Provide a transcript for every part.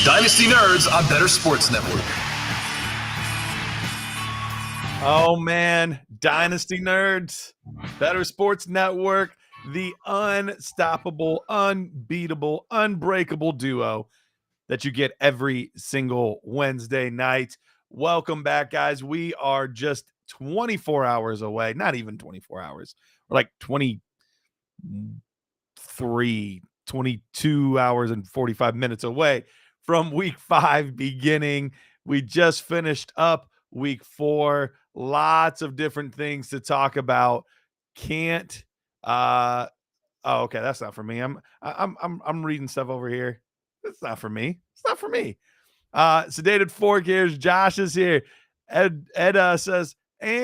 Dynasty Nerds on Better Sports Network. Oh, man. Dynasty Nerds, Better Sports Network, the unstoppable, unbeatable, unbreakable duo that you get every single Wednesday night. Welcome back, guys. We are just 24 hours away. Not even 24 hours. We're like 22 hours and 45 minutes away from week 5 beginning. We just finished up week 4. Lots of different things to talk about. Can't oh, okay, that's not for me. I'm reading stuff over here. It's not for me. It's not for me. Sedated Fork here. Josh is here. Ed says, and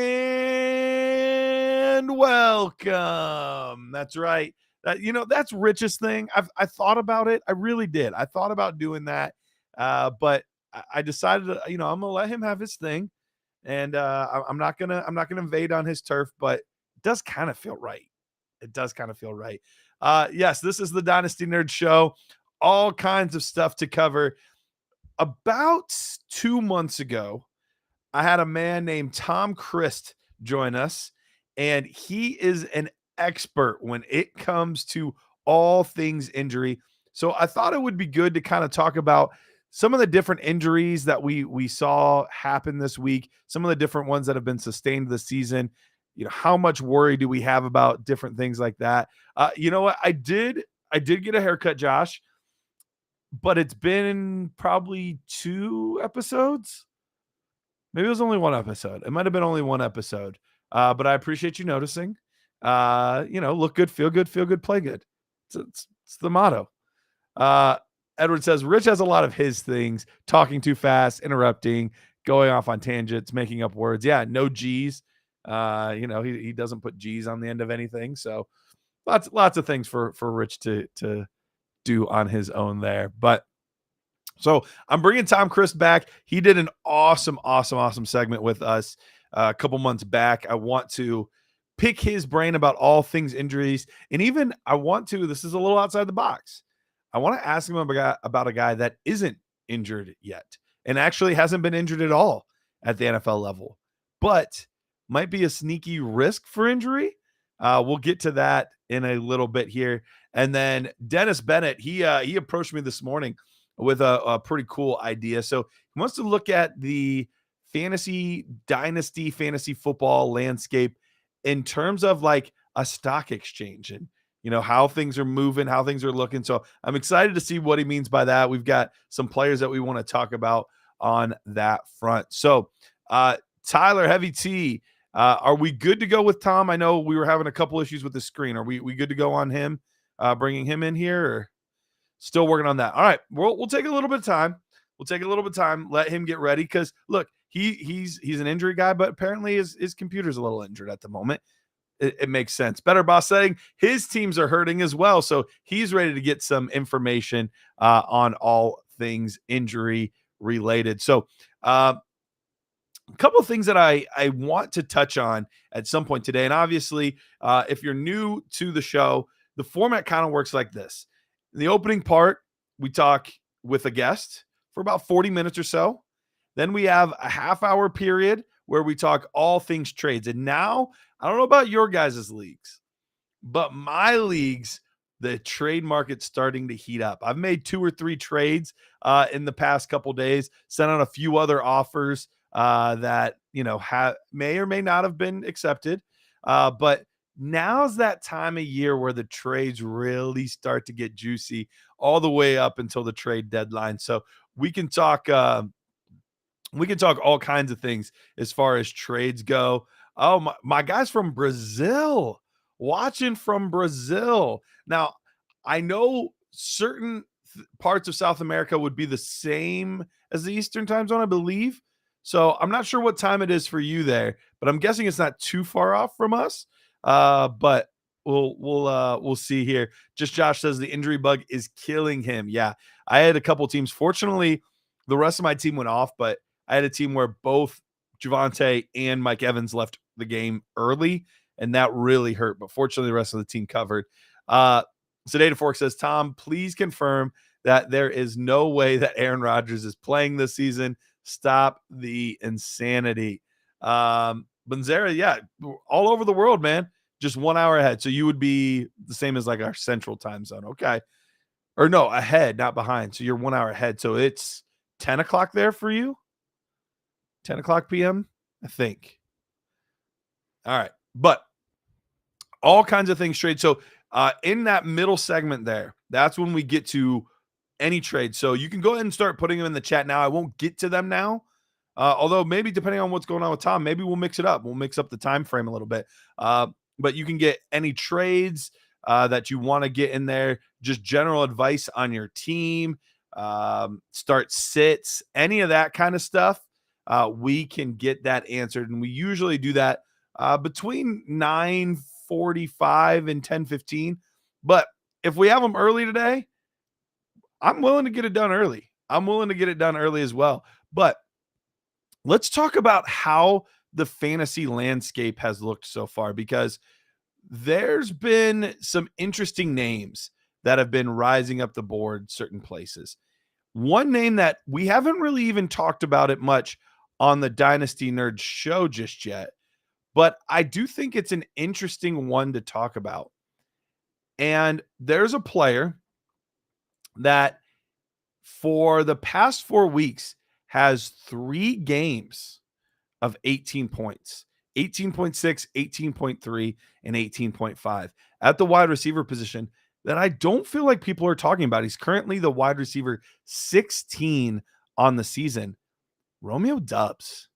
welcome. That's right. That's Rich's thing. I thought about it. I really did. I thought about doing that. But I decided to, I'm gonna let him have his thing. And I'm not gonna invade on his turf, but it does kind of feel right. It does kind of feel right. Yes, this is the Dynasty Nerd Show. All kinds of stuff to cover. About 2 months ago, I had a man named Tom Christ join us, and he is an expert when it comes to all things injury. So I thought it would be good to kind of talk about some of the different injuries that we saw happen this week, some of the different ones that have been sustained this season. How much worry do we have about different things like that? You know what? I did get a haircut, Josh, but it's been probably 2 episodes. Maybe it was only 1 episode. It might have been only 1 episode. But I appreciate you noticing. Look good, feel good, play good. It's the motto. Edward says, Rich has a lot of his things, talking too fast, interrupting, going off on tangents, making up words. Yeah, no G's. He doesn't put G's on the end of anything. So lots of things for Rich to do on his own there. But so I'm bringing Tom Christ back. He did an awesome segment with us a couple months back. I want to pick his brain about all things injuries. And even this is a little outside the box. I want to ask him about a guy that isn't injured yet and actually hasn't been injured at all at the NFL level, but might be a sneaky risk for injury. We'll get to that in a little bit here. And then Dennis Bennett, he approached me this morning with a pretty cool idea. So he wants to look at the dynasty fantasy football landscape in terms of like a stock exchange and how things are moving, how things are looking. So I'm excited to see what he means by that. We've got some players that we want to talk about on that front. So Tyler, Heavy T, are we good to go with Tom? I know we were having a couple issues with the screen. Are we good to go on him, bringing him in here, or still working on that? All right, we'll take a little bit of time. Let him get ready, because look, he's an injury guy, but apparently his computer's a little injured at the moment. It makes sense. Better Boss saying his teams are hurting as well, so he's ready to get some information on all things injury related. So a couple of things that I want to touch on at some point today. And obviously, if you're new to the show, the format kind of works like this. In the opening part, we talk with a guest for about 40 minutes or so. Then we have a half-hour period where we talk all things trades. And now, I don't know about your guys' leagues, but my leagues, the trade market's starting to heat up. I've made 2 or 3 trades in the past couple days, sent out a few other offers that may or may not have been accepted. But now's that time of year where the trades really start to get juicy all the way up until the trade deadline. So we can talk all kinds of things as far as trades go. Oh, my guys from Brazil, watching from Brazil. Now, I know certain parts of South America would be the same as the Eastern time zone, I believe. So I'm not sure what time it is for you there, but I'm guessing it's not too far off from us. But we'll see here. Just Josh says the injury bug is killing him. Yeah, I had a couple teams. Fortunately, the rest of my team went off, but I had a team where both Javonte and Mike Evans left the game early, and that really hurt. But fortunately, the rest of the team covered. Sedated Fork says, Tom, please confirm that there is no way that Aaron Rodgers is playing this season. Stop the insanity. Banzera, yeah, all over the world, man. Just 1 hour ahead. So you would be the same as like our central time zone. Okay. Or no, ahead, not behind. So you're 1 hour ahead. So it's 10 o'clock there for you? 10 o'clock p.m., I think. All right. But all kinds of things trade. So in that middle segment there, that's when we get to any trade. So you can go ahead and start putting them in the chat now. I won't get to them now. Although maybe depending on what's going on with Tom, maybe we'll mix it up. We'll mix up the time frame a little bit. But you can get any trades that you want to get in there, just general advice on your team, start sits, any of that kind of stuff. We can get that answered. And we usually do that between 9:45 and 10:15. But if we have them early today, I'm willing to get it done early. I'm willing to get it done early as well. But let's talk about how the fantasy landscape has looked so far, because there's been some interesting names that have been rising up the board certain places. One name that we haven't really even talked about it much on the Dynasty Nerds show just yet, but I do think it's an interesting one to talk about. And there's a player that for the past 4 weeks has 3 games of 18 points, 18.6, 18.3, and 18.5 at the wide receiver position that I don't feel like people are talking about. He's currently the wide receiver 16 on the season. Romeo Doubs.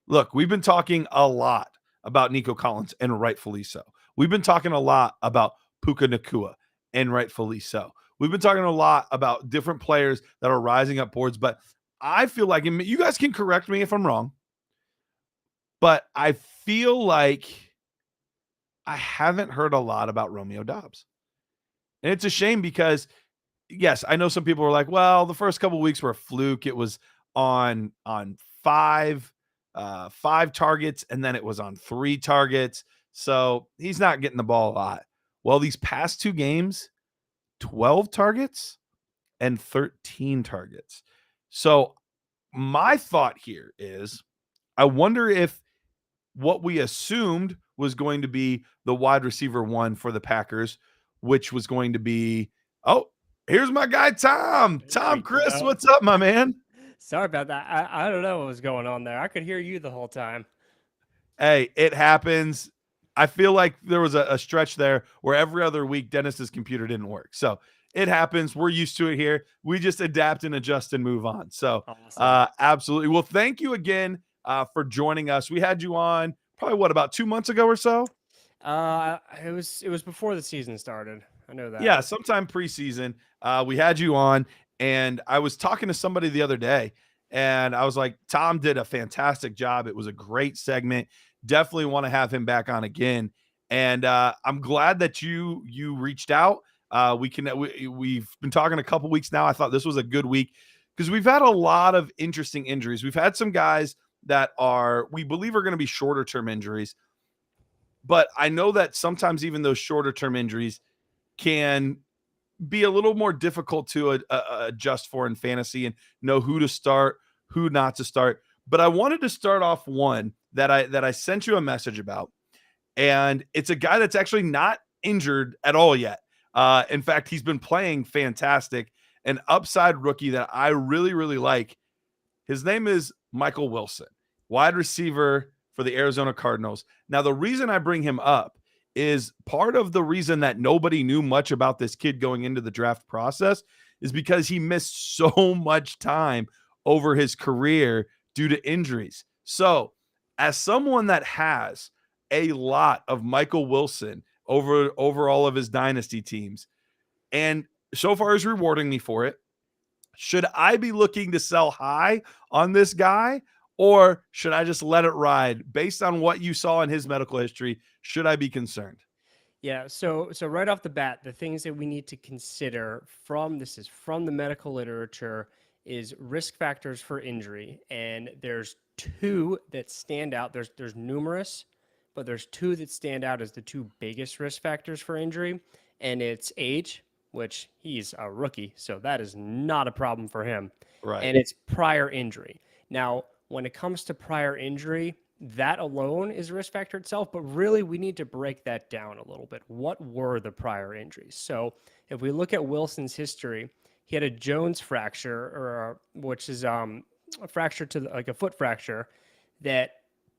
Look, we've been talking a lot about Nico Collins, and rightfully so. We've been talking a lot about Puka Nacua, and rightfully so. We've been talking a lot about different players that are rising up boards, but I feel like, and you guys can correct me if I'm wrong, but I feel like I haven't heard a lot about Romeo Doubs. And it's a shame because, yes, I know some people are like, well, the first couple of weeks were a fluke. It was on five targets, and then it was on 3 targets. So he's not getting the ball a lot. Well, these past 2 games, 12 targets and 13 targets. So my thought here is, I wonder if what we assumed was going to be the wide receiver 1 for the Packers, which was going to be, oh, here's my guy, Tom. Tom, Chris, what's up, my man? Sorry about that. I don't know what was going on there. I could hear you the whole time. Hey, it happens. I feel like there was a stretch there where every other week Dennis's computer didn't work. So it happens. We're used to it here. We just adapt and adjust and move on. So Awesome. absolutely. Well, thank you again for joining us. We had you on probably about 2 months ago or so. It was before the season started. I know that. Yeah, sometime preseason. We had you on, and I was talking to somebody the other day, and I was like, Tom did a fantastic job. It was a great segment. Definitely want to have him back on again. And I'm glad that you reached out. We've been talking a couple weeks now. I thought this was a good week because we've had a lot of interesting injuries. We've had some guys that we believe are going to be shorter term injuries. But I know that sometimes even those shorter term injuries can be a little more difficult to adjust for in fantasy and know who to start, who not to start. But I wanted to start off one that I sent you a message about. And it's a guy that's actually not injured at all yet. In fact, he's been playing fantastic. An upside rookie that I really, really like. His name is Michael Wilson, wide receiver for the Arizona Cardinals. Now, the reason I bring him up is part of the reason that nobody knew much about this kid going into the draft process is because he missed so much time over his career due to injuries. So, as someone that has a lot of Michael Wilson over all of his dynasty teams, and so far is rewarding me for it, should I be looking to sell high on this guy, or should I just let it ride based on what you saw in his medical history? Should I be concerned? Yeah, so right off the bat, the things that we need to consider from the medical literature is risk factors for injury, and there's 2 that stand out. There's numerous, but there's 2 that stand out as the 2 biggest risk factors for injury, and it's age, which he's a rookie, so that is not a problem for him. Right. And it's prior injury. Now, when it comes to prior injury, that alone is a risk factor itself, but really we need to break that down a little bit. What were the prior injuries? So if we look at Wilson's history, he had a Jones fracture, which is a fracture like a foot fracture, that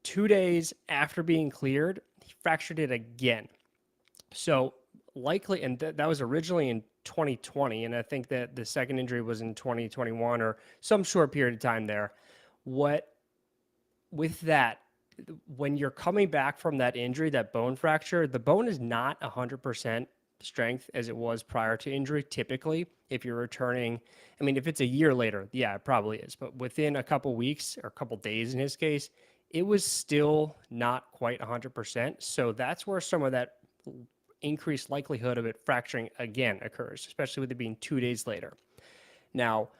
2 days after being cleared, he fractured it again. So likely, and that was originally in 2020, and I think that the second injury was in 2021 or some short period of time there. With that, when you're coming back from that injury, that bone fracture, the bone is not 100% strength as it was prior to injury. Typically, if you're returning, I mean, if it's a year later, yeah, it probably is. But within a couple weeks or a couple days in his case, it was still not quite 100%. So that's where some of that increased likelihood of it fracturing again occurs, especially with it being 2 days later. Now,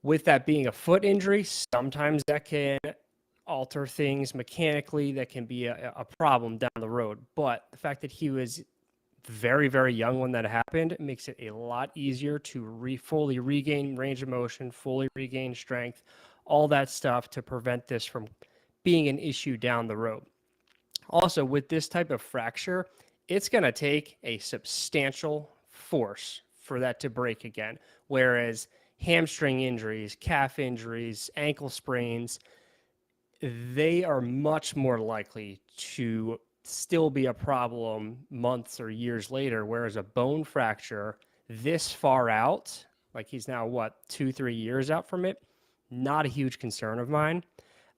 with that being a foot injury, sometimes that can alter things mechanically. That can be a problem down the road. But the fact that he was very, very young when that happened makes it a lot easier to fully regain range of motion, fully regain strength, all that stuff to prevent this from being an issue down the road. Also, with this type of fracture, it's going to take a substantial force for that to break again. Whereas hamstring injuries, calf injuries, ankle sprains, they are much more likely to still be a problem months or years later. Whereas a bone fracture this far out, like he's now, 2-3 years out from it, not a huge concern of mine,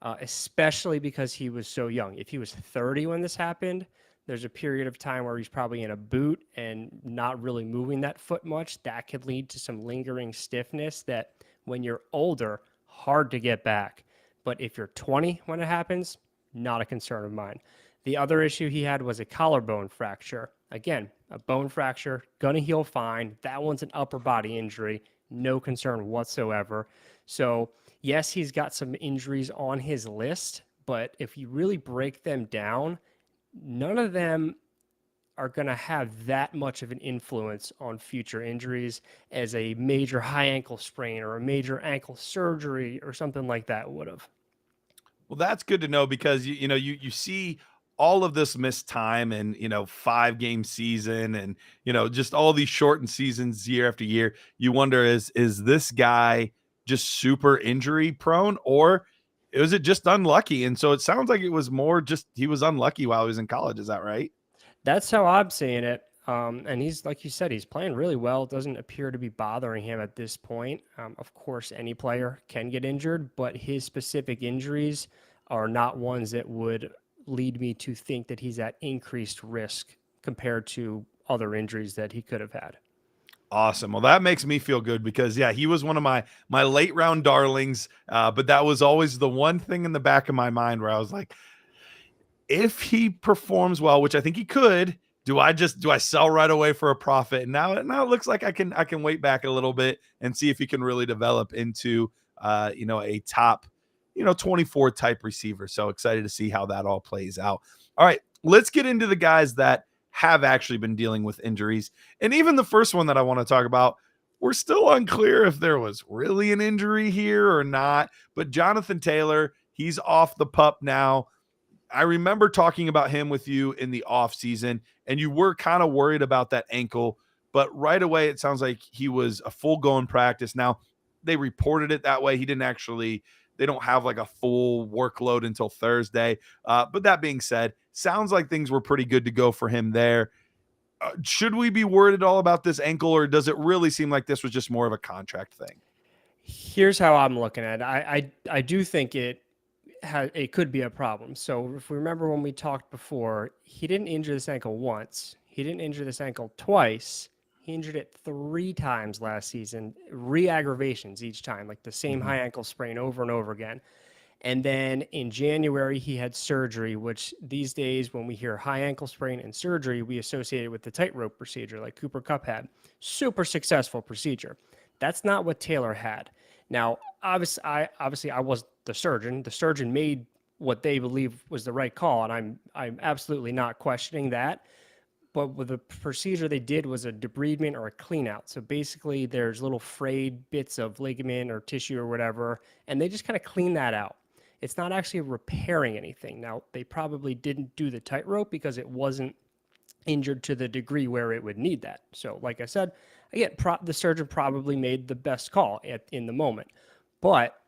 especially because he was so young. If he was 30 when this happened, there's a period of time where he's probably in a boot and not really moving that foot much. That could lead to some lingering stiffness that when you're older, hard to get back. But if you're 20 when it happens, not a concern of mine. The other issue he had was a collarbone fracture. Again, a bone fracture, gonna heal fine. That one's an upper body injury, no concern whatsoever. So yes, he's got some injuries on his list, but if you really break them down, none of them are going to have that much of an influence on future injuries as a major high ankle sprain or a major ankle surgery or something like that would have. Well, that's good to know because you see all of this missed time and 5-game season and just all these shortened seasons year after year. You wonder is this guy just super injury prone or was it just unlucky? And so it sounds like it was more just he was unlucky while he was in college. Is that right? That's how I'm seeing it. And he's, like you said, he's playing really well. It doesn't appear to be bothering him at this point. Of course, any player can get injured, but his specific injuries are not ones that would lead me to think that he's at increased risk compared to other injuries that he could have had. Awesome. Well, that makes me feel good because he was one of my late round darlings. But that was always the one thing in the back of my mind where I was like, if he performs well, which I think he could, do I sell right away for a profit? And now it looks like I can wait back a little bit and see if he can really develop into a top 24 type receiver. So excited to see how that all plays out. All right, let's get into the guys that have actually been dealing with injuries. And even the first one that I want to talk about, we're still unclear if there was really an injury here or not. But Jonathan Taylor, he's off the pup now. I remember talking about him with you in the offseason, and you were kind of worried about that ankle. But right away, it sounds like he was a full-go practice. Now, they reported it that way. He didn't actually – they don't have like a full workload until Thursday. But that being said, sounds like things were pretty good to go for him there. Should we be worried at all about this ankle, or does it really seem like this was just more of a contract thing? Here's how I'm looking at it. I do think it could be a problem. So if we remember when we talked before, he didn't injure this ankle once. He didn't injure this ankle twice. He injured it 3 times last season, re-aggravations each time, like the same high ankle sprain over and over again. And then in January, he had surgery, which these days, when we hear high ankle sprain and surgery, we associate it with the tightrope procedure like Cooper Kupp had. Super successful procedure. That's not what Taylor had. Now, obviously, I was the surgeon. The surgeon made what they believe was the right call, and I'm absolutely not questioning that. but with the procedure they did was a debridement or a clean out. So basically there's little frayed bits of ligament or tissue or whatever, and they just kind of clean that out. It's not actually repairing anything. Now, they probably didn't do the tightrope because it wasn't injured to the degree where it would need that. So like I said, again, the surgeon probably made the best call in the moment. But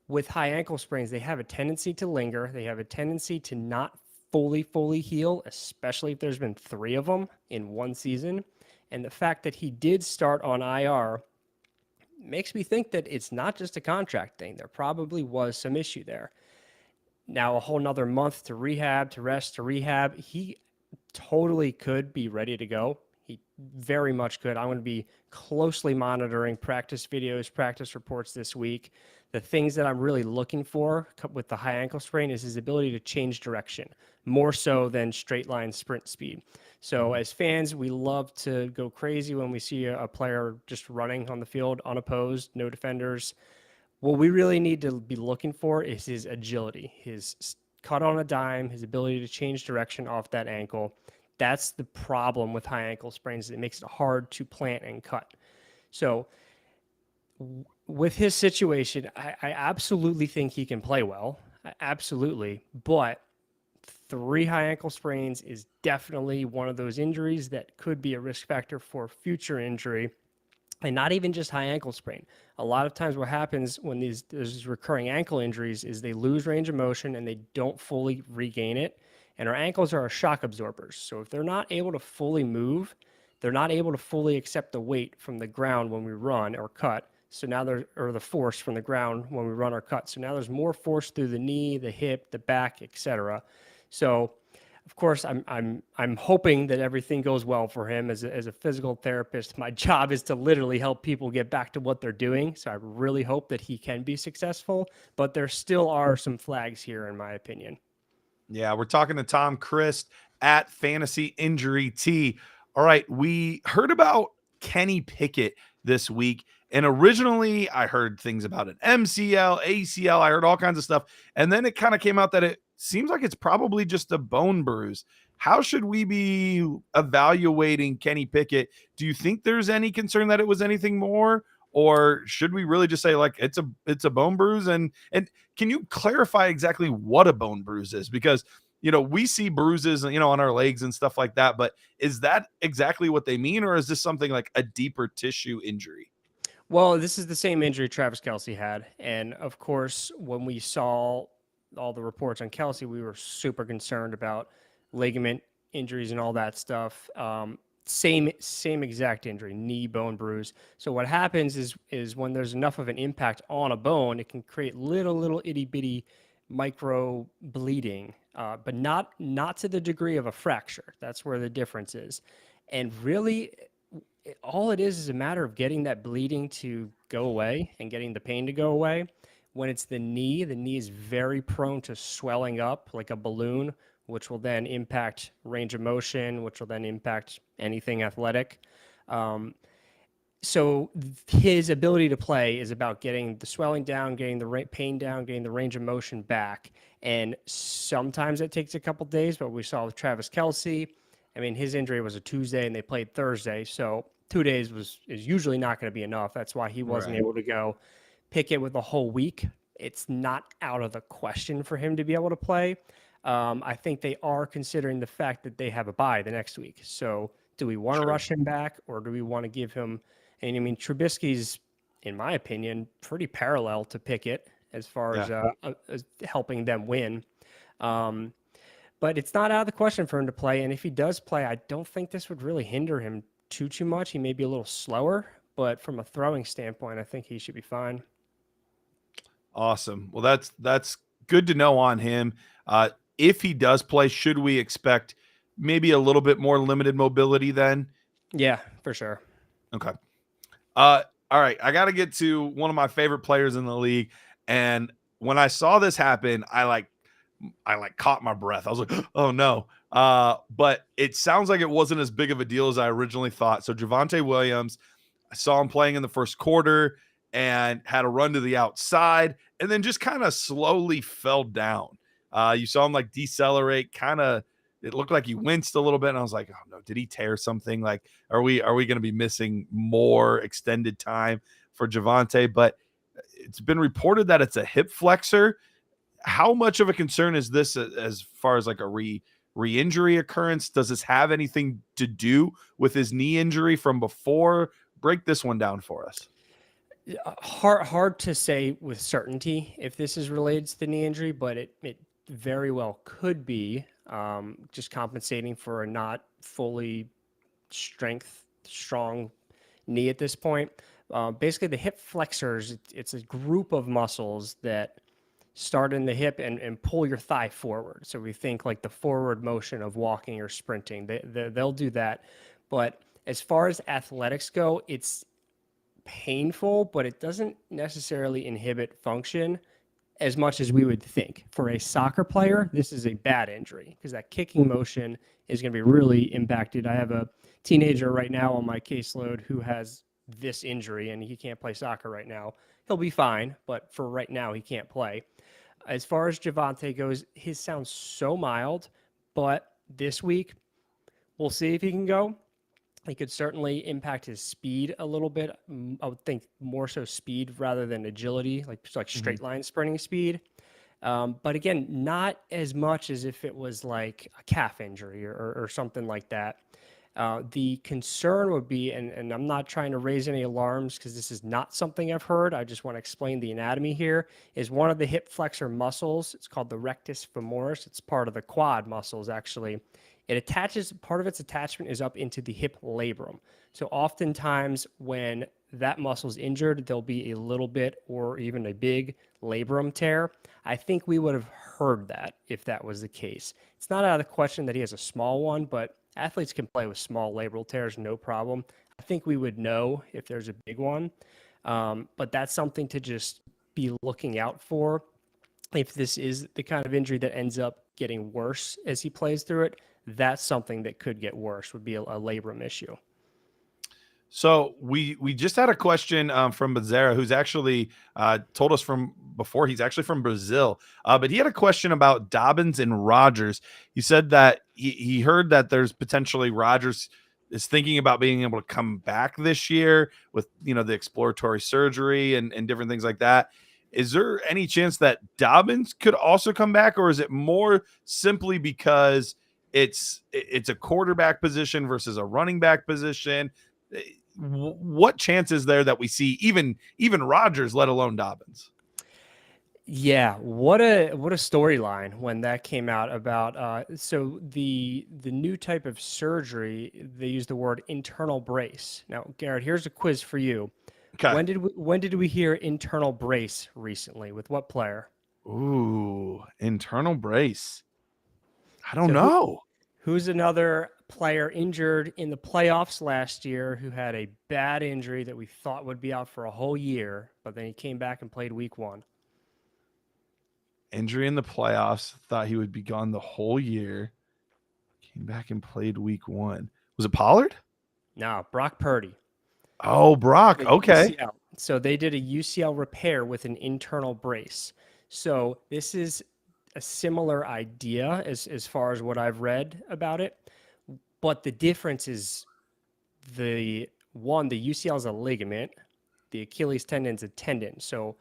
with high ankle sprains, they have a tendency to linger. They have a tendency to not fully heal, especially if there's been 3 of them in one season. And the fact that he did start on IR makes me think that it's not just a contract thing. There probably was some issue there. Now, a whole nother month to rehab, to rest, to rehab. He totally could be ready to go. He very much could. I'm going to be closely monitoring practice videos, practice reports this week. The things that I'm really looking for with the high ankle sprain is his ability to change direction, more so than straight line sprint speed. So as fans, we love to go crazy when we see a player just running on the field unopposed, no defenders. What we really need to be looking for is his agility, his cut on a dime, his ability to change direction off that ankle. That's the problem with high ankle sprains. It makes it hard to plant and cut. So with his situation, I absolutely think he can play well. Absolutely. But 3 high ankle sprains is definitely one of those injuries that could be a risk factor for future injury. And not even just high ankle sprain. A lot of times what happens when there's recurring ankle injuries is they lose range of motion and they don't fully regain it. And our ankles are our shock absorbers. So if they're not able to fully move, they're not able to fully accept the weight from the ground when we run or cut. So now or the force from the ground when we run or cut. So now there's more force through the knee, the hip, the back, etc. So of course, I'm hoping that everything goes well for him as a physical therapist. My job is to literally help people get back to what they're doing. So I really hope that he can be successful, but there still are some flags here, in my opinion. Yeah, we're talking to Tom Christ at Fantasy Injury T. All right, we heard about Kenny Pickett this week. And originally, I heard things about an MCL, ACL. I heard all kinds of stuff. And then it kind of came out that it seems like it's probably just a bone bruise. How should we be evaluating Kenny Pickett? Do you think there's any concern that it was anything more? Or should we really just say like it's a bone bruise? And can you clarify exactly what a bone bruise is? Because we see bruises, on our legs and stuff like that. But is that exactly what they mean, or is this something like a deeper tissue injury? Well, this is the same injury Travis Kelce had. And of course, when we saw all the reports on Kelce, we were super concerned about ligament injuries and all that stuff. Same exact injury, knee bone bruise. So what happens is when there's enough of an impact on a bone, it can create little itty bitty micro bleeding, but not to the degree of a fracture. That's where the difference is. And really, all it is a matter of getting that bleeding to go away and getting the pain to go away. When it's the knee is very prone to swelling up like a balloon, which will then impact range of motion, which will then impact anything athletic. So his ability to play is about getting the swelling down, getting the pain down, getting the range of motion back. And sometimes it takes a couple days, but we saw with Travis Kelce, I mean, his injury was a Tuesday and they played Thursday. So 2 days is usually not going to be enough. That's why he wasn't able to go. Pickett with a whole week, it's not out of the question for him to be able to play. I think they are considering the fact that they have a bye the next week. So do we want to rush him back, or do we want to give him? And I mean, Trubisky's, in my opinion, pretty parallel to Pickett as far as helping them win. But it's not out of the question for him to play. And if he does play, I don't think this would really hinder him too much. He may be a little slower, but from a throwing standpoint, I think he should be fine. Awesome. Well, that's good to know on him. If he does play, should we expect maybe a little bit more limited mobility then? Yeah, for sure. Okay. All right. I got to get to one of my favorite players in the league. And when I saw this happen, I caught my breath. I was like, oh no. But it sounds like it wasn't as big of a deal as I originally thought. So Javonte Williams, I saw him playing in the first quarter and had a run to the outside and then just kind of slowly fell down. You saw him like decelerate, kind of it looked like he winced a little bit, and I was like, oh no, did he tear something? Like, are we going to be missing more extended time for Javonte? But it's been reported that it's a hip flexor. How much of a concern is this as far as like a re-injury occurrence? Does this have anything to do with his knee injury from before? Break this one down for us. Hard to say with certainty if this is related to the knee injury, but it very well could be just compensating for a not fully strong knee at this point. Basically, the hip flexors, it's a group of muscles that start in the hip and pull your thigh forward. So we think like the forward motion of walking or sprinting. They'll do that. But as far as athletics go, it's painful, but it doesn't necessarily inhibit function as much as we would think. For a soccer player, this is a bad injury because that kicking motion is going to be really impacted. I have a teenager right now on my caseload who has this injury and he can't play soccer right now. He'll be fine, but for right now, he can't play. As far as Javonte goes, his sounds so mild, but this week, we'll see if he can go. He could certainly impact his speed a little bit. I would think more so speed rather than agility, like straight line sprinting speed. But again, not as much as if it was like a calf injury or something like that. The concern would be, and I'm not trying to raise any alarms because this is not something I've heard. I just want to explain the anatomy here, is one of the hip flexor muscles. It's called the rectus femoris. It's part of the quad muscles, actually. It attaches, part of its attachment is up into the hip labrum. So oftentimes when that muscle's injured, there'll be a little bit or even a big labrum tear. I think we would have heard that if that was the case. It's not out of the question that he has a small one, but athletes can play with small labral tears, no problem. I think we would know if there's a big one, but that's something to just be looking out for. If this is the kind of injury that ends up getting worse as he plays through it, that's something that could get worse, would be a labrum issue. So we just had a question from Bazera, who's actually told us from before. He's actually from Brazil, but he had a question about Dobbins and Rodgers. He said that he heard that there's potentially Rodgers is thinking about being able to come back this year with, the exploratory surgery and different things like that. Is there any chance that Dobbins could also come back, or is it more simply because it's a quarterback position versus a running back position? What chance is there that we see even Rodgers, let alone Dobbins? Yeah, what a storyline when that came out about. So the new type of surgery, they use the word internal brace. Now, Garrett, here's a quiz for you. Okay. When did we hear internal brace recently? With what player? Ooh, internal brace. I don't know. Who's another player injured in the playoffs last year who had a bad injury that we thought would be out for a whole year, but then he came back and played week 1? Injury in the playoffs. Thought he would be gone the whole year. Came back and played week 1. Was it Pollard? No, Brock Purdy. Oh, Brock. Okay. UCL. So they did a UCL repair with an internal brace. So this is a similar idea as far as what I've read about it. But the difference is the UCL is a ligament, the Achilles tendon is a tendon. So,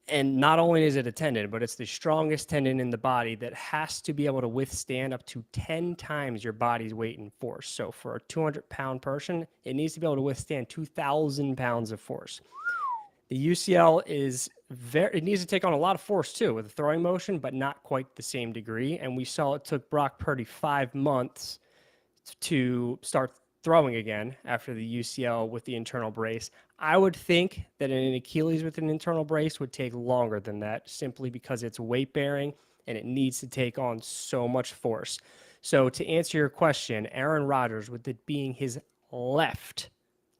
and not only is it a tendon, but it's the strongest tendon in the body that has to be able to withstand up to 10 times your body's weight and force. So for a 200-pound person, it needs to be able to withstand 2,000 pounds of force. The UCL it needs to take on a lot of force too with the throwing motion, but not quite the same degree. And we saw it took Brock Purdy 5 months to start throwing again after the UCL with the internal brace. I would think that an Achilles with an internal brace would take longer than that, simply because it's weight bearing and it needs to take on so much force. So to answer your question, Aaron Rodgers, with it being his left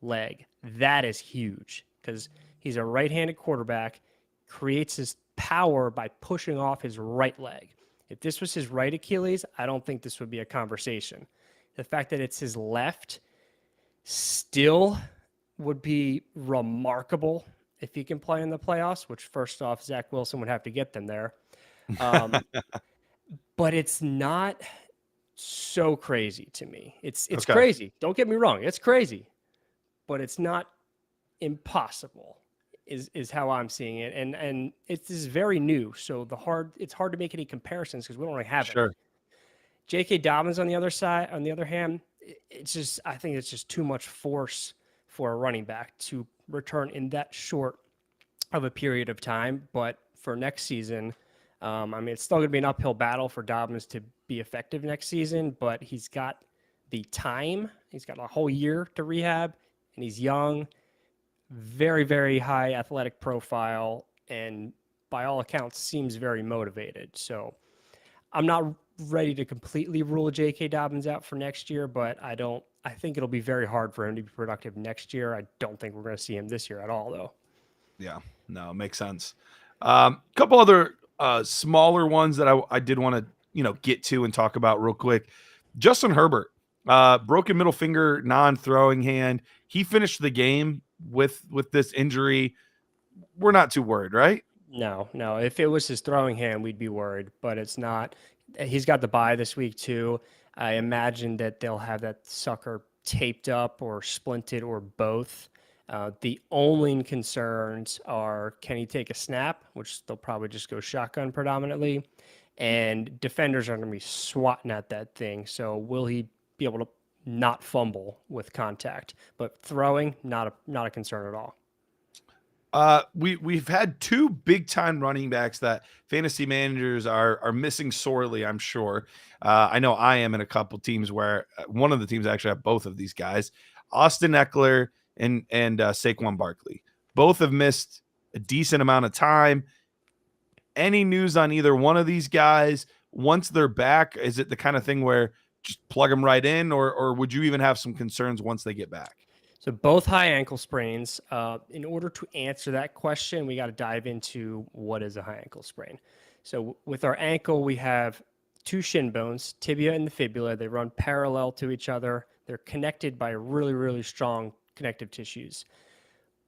leg, that is huge because he's a right-handed quarterback, creates his power by pushing off his right leg. If this was his right Achilles, I don't think this would be a conversation. The fact that it's his left still would be remarkable if he can play in the playoffs, which first off, Zach Wilson would have to get them there. But it's not so crazy to me. It's Okay. crazy. Don't get me wrong. It's crazy, but it's not impossible is how I'm seeing it. And it is very new. So it's hard to make any comparisons because we don't really have any. Sure. J.K. Dobbins on the other side, on the other hand, it's just I think it's just too much force for a running back to return in that short of a period of time. But for next season, I mean, it's still going to be an uphill battle for Dobbins to be effective next season, but he's got the time. He's got a whole year to rehab, and he's young, very, very high athletic profile, and by all accounts, seems very motivated. So I'm not ready to completely rule J.K. Dobbins out for next year, but I think it'll be very hard for him to be productive next year. I don't think we're going to see him this year at all, though. Yeah, no, makes sense. Couple other smaller ones that I did want to get to and talk about real quick. Justin Herbert, broken middle finger, non-throwing hand. He finished the game with this injury. We're not too worried, right? No. If it was his throwing hand, we'd be worried, but it's not. He's got the bye this week too. I imagine that they'll have that sucker taped up or splinted or both. The only concerns are, can he take a snap, which they'll probably just go shotgun predominantly, and defenders are going to be swatting at that thing. So will he be able to not fumble with contact? But throwing, not a concern at all. We've had two big time running backs that fantasy managers are missing sorely, I'm sure. I know I am in a couple teams where one of the teams actually have both of these guys, Austin Eckler and Saquon Barkley. Both have missed a decent amount of time. Any news on either one of these guys once they're back? Is it the kind of thing where just plug them right in, or would you even have some concerns once they get back? So both high ankle sprains. In order to answer that question, we got to dive into what is a high ankle sprain. So with our ankle, we have two shin bones, tibia and the fibula. They run parallel to each other. They're connected by really, really strong connective tissues.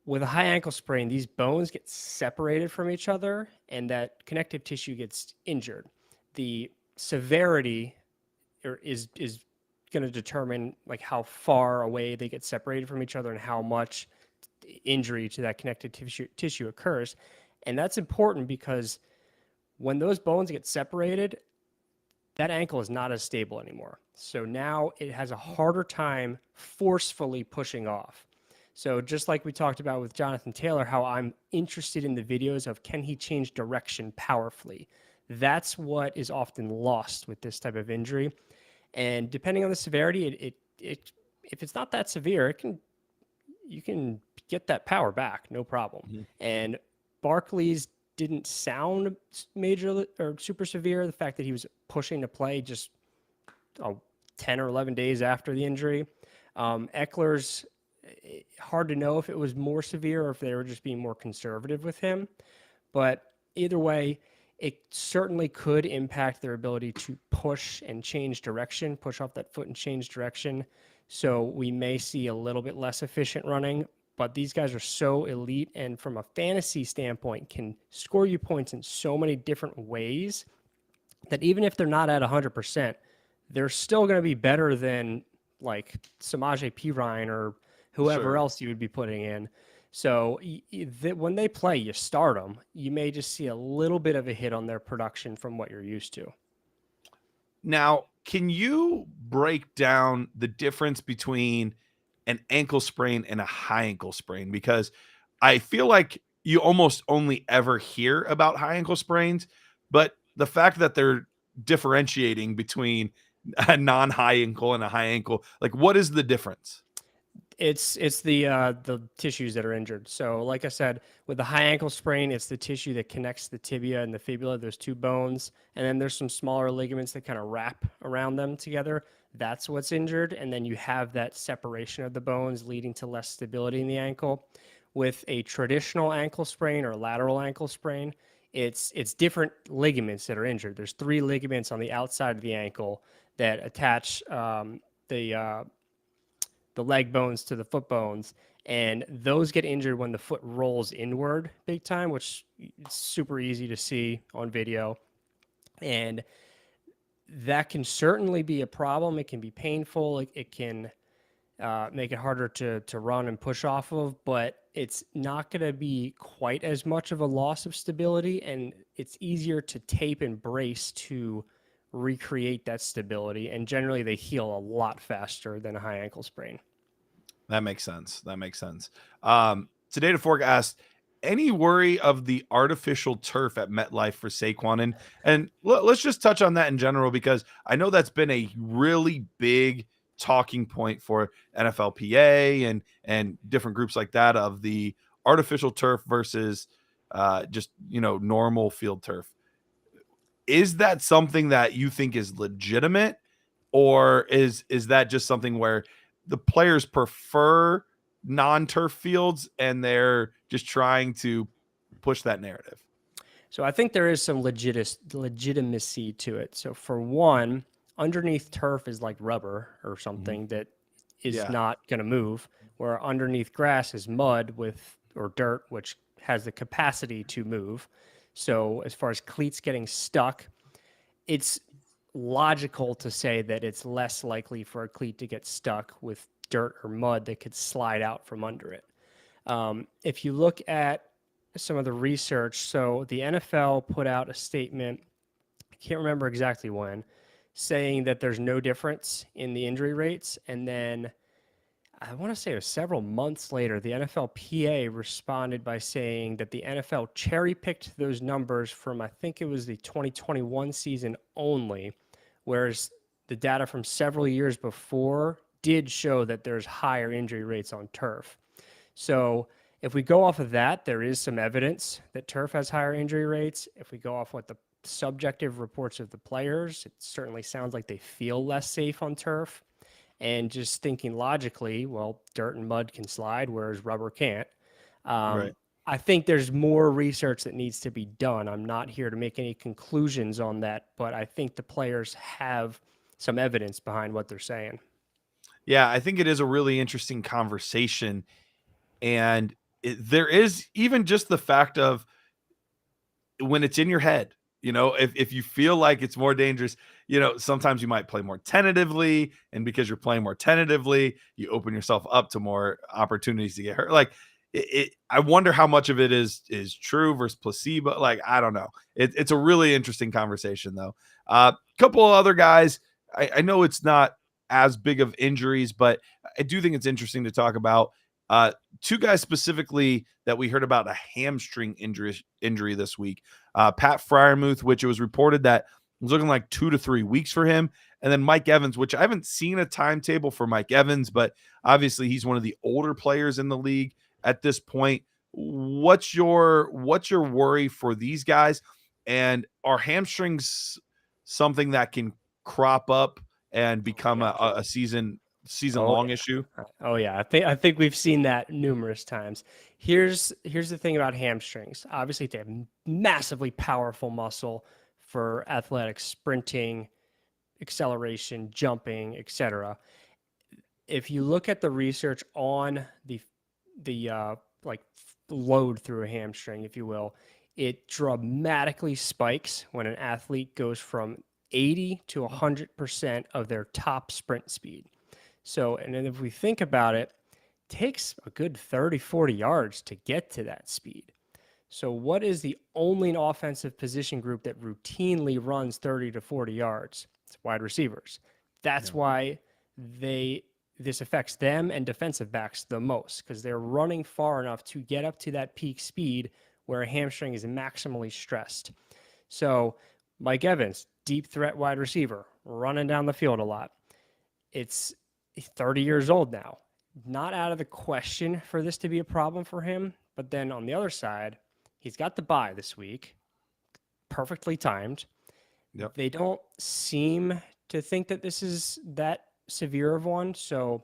With a high ankle sprain, these bones get separated from each other, and that connective tissue gets injured. The severity is going to determine like how far away they get separated from each other and how much injury to that connective tissue occurs. And that's important because when those bones get separated, that ankle is not as stable anymore. So now it has a harder time forcefully pushing off. So just like we talked about with Jonathan Taylor, how I'm interested in the videos of can he change direction powerfully? That's what is often lost with this type of injury. And depending on the severity, if it's not that severe, you can get that power back, no problem. Mm-hmm. And Barkley's didn't sound major or super severe. The fact that he was pushing to play just 10 or 11 days after the injury. Eckler's hard to know if it was more severe or if they were just being more conservative with him. But either way, it certainly could impact their ability to push and change direction, push off that foot and change direction. So we may see a little bit less efficient running, but these guys are so elite and from a fantasy standpoint can score you points in so many different ways that even if they're not at 100%, they're still going to be better than like Samaje Perine or whoever else you would be putting in. So when they play, you start them. You may just see a little bit of a hit on their production from what you're used to. Now, can you break down the difference between an ankle sprain and a high ankle sprain? Because I feel like you almost only ever hear about high ankle sprains, but the fact that they're differentiating between a non-high ankle and a high ankle, like what is the difference? It's the tissues that are injured. So like I said, with the high ankle sprain, it's the tissue that connects the tibia and the fibula, those two bones. And then there's some smaller ligaments that kind of wrap around them together. That's what's injured. And then you have that separation of the bones leading to less stability in the ankle. With a traditional ankle sprain or lateral ankle sprain, it's different ligaments that are injured. There's 3 ligaments on the outside of the ankle that attach the leg bones to the foot bones, and those get injured when the foot rolls inward big time, which is super easy to see on video. And that can certainly be a problem. It can be painful. It can make it harder to run and push off of, but it's not going to be quite as much of a loss of stability, and it's easier to tape and brace to recreate that stability. And generally, they heal a lot faster than a high ankle sprain. That makes sense. That makes sense. Today to Fork asked, any worry of the artificial turf at MetLife for Saquon? And let's just touch on that in general, because I know that's been a really big talking point for NFLPA and different groups like that, of the artificial turf versus just, normal field turf. Is that something that you think is legitimate, or is that just something where the players prefer non-turf fields and they're just trying to push that narrative? So I think there is some legitimacy to it. So for one, underneath turf is like rubber or something that is not going to move, where underneath grass is mud or dirt, which has the capacity to move. So as far as cleats getting stuck, it's logical to say that it's less likely for a cleat to get stuck with dirt or mud that could slide out from under it. If you look at some of the research, so the NFL put out a statement, I can't remember exactly when, saying that there's no difference in the injury rates. And then I want to say it was several months later, the NFLPA responded by saying that the NFL cherry-picked those numbers from, I think it was the 2021 season only, whereas the data from several years before did show that there's higher injury rates on turf. So if we go off of that, there is some evidence that turf has higher injury rates. If we go off what the subjective reports of the players, it certainly sounds like they feel less safe on turf. And just thinking logically, well, dirt and mud can slide, whereas rubber can't. Right. I think there's more research that needs to be done. I'm not here to make any conclusions on that, but I think the players have some evidence behind what they're saying. Yeah, I think it is a really interesting conversation. And there is even just the fact of when it's in your head, if you feel like it's more dangerous, sometimes you might play more tentatively. And because you're playing more tentatively, you open yourself up to more opportunities to get hurt. Like I wonder how much of it is true versus placebo. Like, I don't know. It's a really interesting conversation though. Couple of other guys. I know it's not as big of injuries, but I do think it's interesting to talk about. Two guys specifically that we heard about a hamstring injury this week. Pat Freiermuth, which it was reported that it was looking like 2 to 3 weeks for him. And then Mike Evans, which I haven't seen a timetable for Mike Evans, but obviously he's one of the older players in the league at this point. What's your worry for these guys? And are hamstrings something that can crop up and become a season long issue? Oh yeah, I think we've seen that numerous times. Here's the thing about hamstrings. Obviously, they have massively powerful muscle for athletics, sprinting, acceleration, jumping, etc. If you look at the research on the like load through a hamstring, if you will, it dramatically spikes when an athlete goes from 80 to 100% of their top sprint speed. So, and then if we think about it, it takes a good 30, 40 yards to get to that speed. So what is the only offensive position group that routinely runs 30 to 40 yards? It's wide receivers. That's why this affects them and defensive backs the most, because they're running far enough to get up to that peak speed where a hamstring is maximally stressed. So Mike Evans, deep threat wide receiver, running down the field a lot. He's 30 years old now. Not out of the question for this to be a problem for him. But then on the other side, he's got the bye this week. Perfectly timed. Yep. They don't seem to think that this is that severe of one. So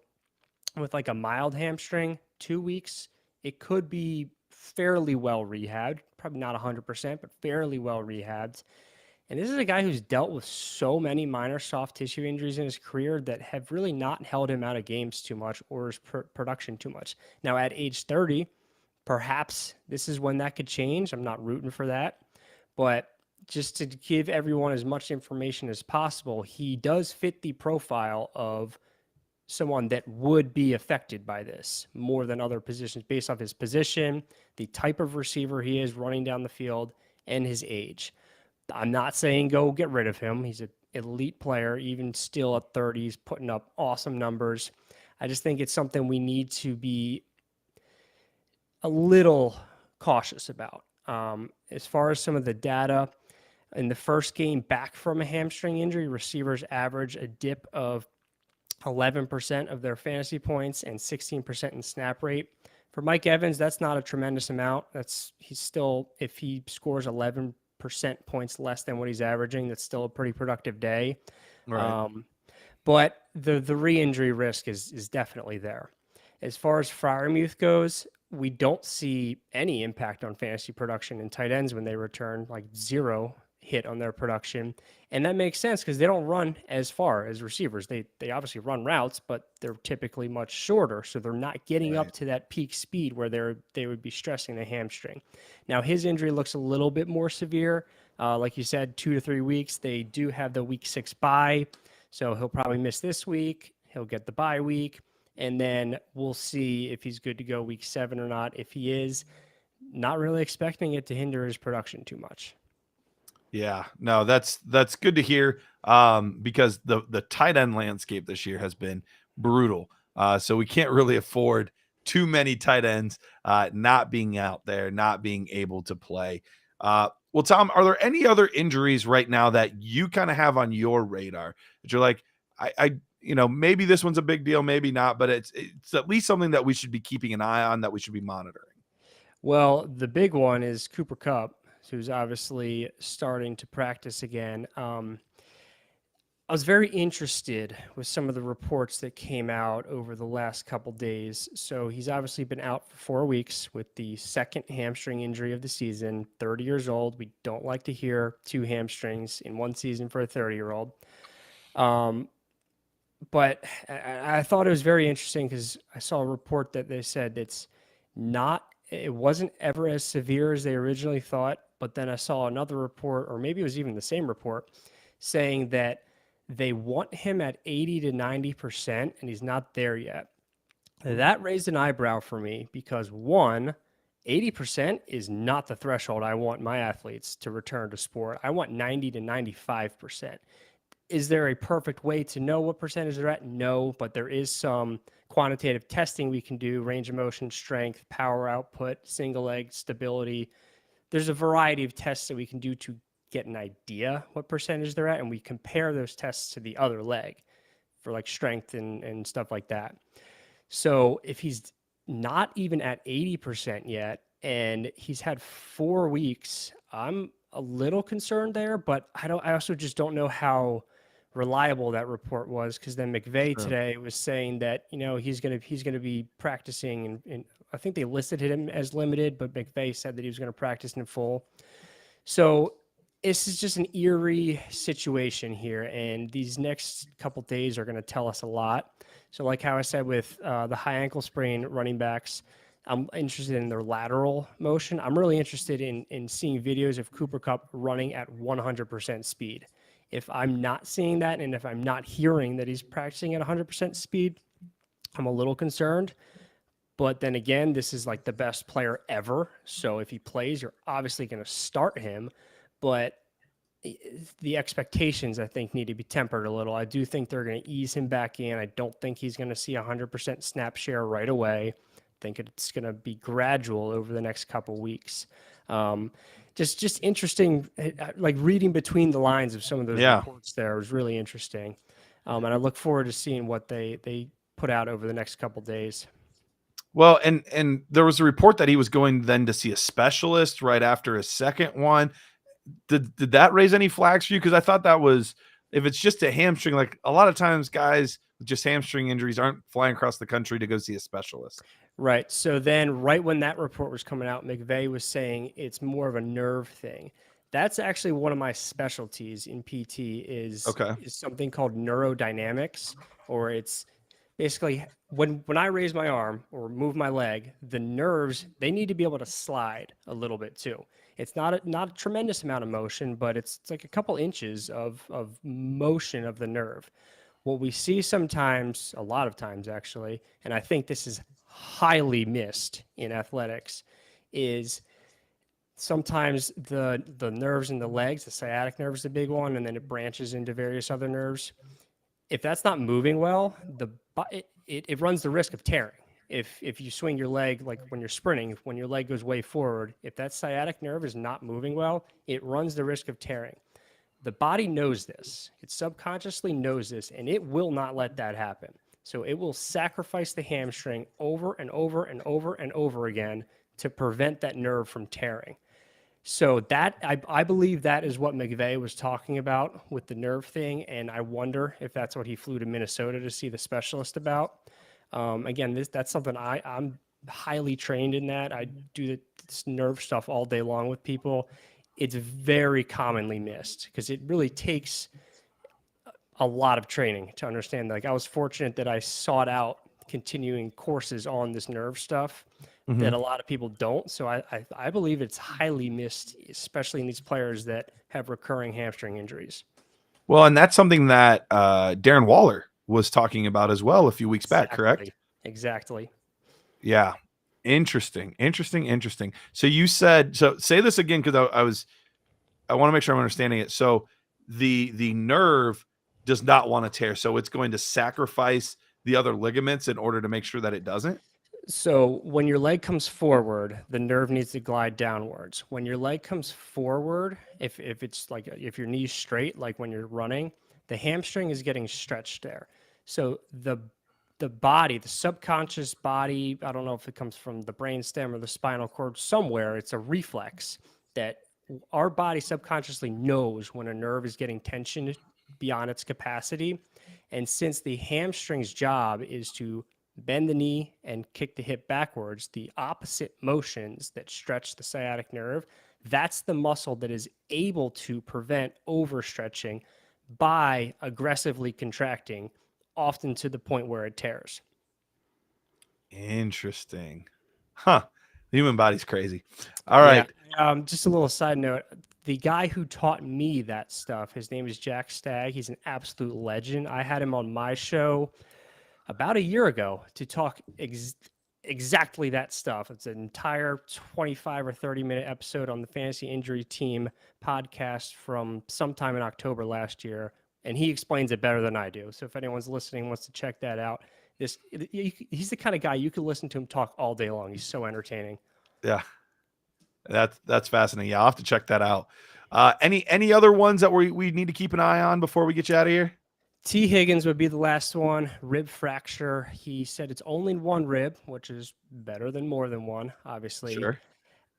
with like a mild hamstring, 2 weeks, it could be fairly well rehabbed. Probably not 100%, but fairly well rehabbed. And this is a guy who's dealt with so many minor soft tissue injuries in his career that have really not held him out of games too much or his production too much. Now, at age 30, perhaps this is when that could change. I'm not rooting for that. But just to give everyone as much information as possible, he does fit the profile of someone that would be affected by this more than other positions based off his position, the type of receiver he is running down the field, and his age. I'm not saying go get rid of him. He's an elite player, even still at 30, he's putting up awesome numbers. I just think it's something we need to be a little cautious about. As far as some of the data, in the first game back from a hamstring injury, receivers average a dip of 11% of their fantasy points and 16% in snap rate. For Mike Evans, that's not a tremendous amount. He's still, if he scores 11% points less than what he's averaging, that's still a pretty productive day. Right. But the re-injury risk is definitely there. As far as Freiermuth goes, we don't see any impact on fantasy production in tight ends when they return, like zero hit on their production. And that makes sense because they don't run as far as receivers. They obviously run routes, but they're typically much shorter. So they're not getting up to that peak speed where they would be stressing the hamstring. Now, his injury looks a little bit more severe. Like you said, 2 to 3 weeks. They do have the week 6 bye. So he'll probably miss this week. He'll get the bye week. And then we'll see if he's good to go week 7 or not. If he is, not really expecting it to hinder his production too much. Yeah, no, that's good to hear, because the tight end landscape this year has been brutal. So we can't really afford too many tight ends not being out there, not being able to play. Well, Tom, are there any other injuries right now that you kind of have on your radar that you're like, I maybe this one's a big deal, maybe not, but it's at least something that we should be keeping an eye on, that we should be monitoring? Well, the big one is Cooper Kupp, who's obviously starting to practice again. I was very interested with some of the reports that came out over the last couple days. So he's obviously been out for 4 weeks with the second hamstring injury of the season, 30 years old. We don't like to hear 2 hamstrings in one season for a 30-year-old. But I thought it was very interesting because I saw a report that they said it wasn't ever as severe as they originally thought. But then I saw another report, or maybe it was even the same report, saying that they want him at 80 to 90%, and he's not there yet. That raised an eyebrow for me because, one, 80% is not the threshold I want my athletes to return to sport. I want 90 to 95%. Is there a perfect way to know what percentage they're at? No, but there is some quantitative testing we can do: range of motion, strength, power output, single leg stability. There's a variety of tests that we can do to get an idea what percentage they're at, and we compare those tests to the other leg for like strength and stuff like that. So if he's not even at 80% yet and he's had 4 weeks, I'm a little concerned there, but I also just don't know how reliable that report was, because then McVay today was saying that he's gonna be practicing, and I think they listed him as limited, but McVay said that he was going to practice in full. So this is just an eerie situation here, and these next couple days are going to tell us a lot. So like how I said with the high ankle sprain running backs, I'm interested in their lateral motion. I'm really interested in seeing videos of Cooper Kupp running at 100% speed. If I'm not seeing that, and if I'm not hearing that he's practicing at 100% speed, I'm a little concerned. But then again, this is like the best player ever. So if he plays, you're obviously going to start him. But the expectations, I think, need to be tempered a little. I do think they're going to ease him back in. I don't think he's going to see 100% snap share right away. I think it's going to be gradual over the next couple weeks. Just interesting, like reading between the lines of some of those reports there was really interesting. And I look forward to seeing what they put out over the next couple days. Well, and there was a report that he was going then to see a specialist right after his second one. Did that raise any flags for you? Because I thought that was, if it's just a hamstring, like a lot of times guys with just hamstring injuries aren't flying across the country to go see a specialist. Right. So then right when that report was coming out, McVay was saying it's more of a nerve thing. That's actually one of my specialties in PT is something called neurodynamics, or it's basically when I raise my arm or move my leg, the nerves, they need to be able to slide a little bit too. It's not a tremendous amount of motion, but it's like a couple inches of motion of the nerve. What we see sometimes, a lot of times actually, and I think this is highly missed in athletics, is sometimes the nerves in the legs, the sciatic nerve is the big one, and then it branches into various other nerves. If that's not moving well, it runs the risk of tearing. If you swing your leg, like when you're sprinting, when your leg goes way forward, if that sciatic nerve is not moving well, it runs the risk of tearing. The body knows this. It subconsciously knows this, and it will not let that happen. So it will sacrifice the hamstring over and over and over and over again to prevent that nerve from tearing. So that I believe that is what McVay was talking about with the nerve thing, and I wonder if that's what he flew to Minnesota to see the specialist about. Again, that's something I'm highly trained in. That I do this nerve stuff all day long with people. It's very commonly missed because it really takes a lot of training to understand. Like, I was fortunate that I sought out continuing courses on this nerve stuff that a lot of people don't. So I believe it's highly missed, especially in these players that have recurring hamstring injuries. Well, and that's something that Darren Waller was talking about as well a few weeks back, correct? Exactly. Yeah. Interesting. So you said, so say this again, because I want to make sure I'm understanding it. So the nerve does not want to tear, so it's going to sacrifice the other ligaments in order to make sure that it doesn't. So when your leg comes forward, the nerve needs to glide downwards. When your leg comes forward, if it's like, if your knee's straight, like when you're running, the hamstring is getting stretched there. So the body, the subconscious body, I don't know if it comes from the brainstem or the spinal cord, somewhere, it's a reflex that our body subconsciously knows when a nerve is getting tension beyond its capacity. And since the hamstring's job is to bend the knee and kick the hip backwards, the opposite motions that stretch the sciatic nerve, that's the muscle that is able to prevent overstretching by aggressively contracting, often to the point where it tears. Interesting. Huh. The human body's crazy. All right. Yeah. Just a little side note. The guy who taught me that stuff, his name is Jack Stagg. He's an absolute legend. I had him on my show about a year ago to talk exactly that stuff. It's an entire 25 or 30-minute episode on the Fantasy Injury Team podcast from sometime in October last year, and he explains it better than I do. So if anyone's listening wants to check that out, he's the kind of guy you could listen to him talk all day long. He's so entertaining. Yeah. That's fascinating. Yeah, I'll have to check that out. Any other ones that we need to keep an eye on before we get you out of here? T. Higgins would be the last one. Rib fracture. He said it's only one rib, which is better than more than one, obviously. Sure.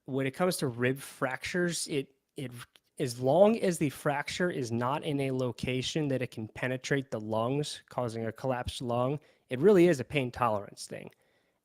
When it comes to rib fractures, it as long as the fracture is not in a location that it can penetrate the lungs, causing a collapsed lung, it really is a pain tolerance thing.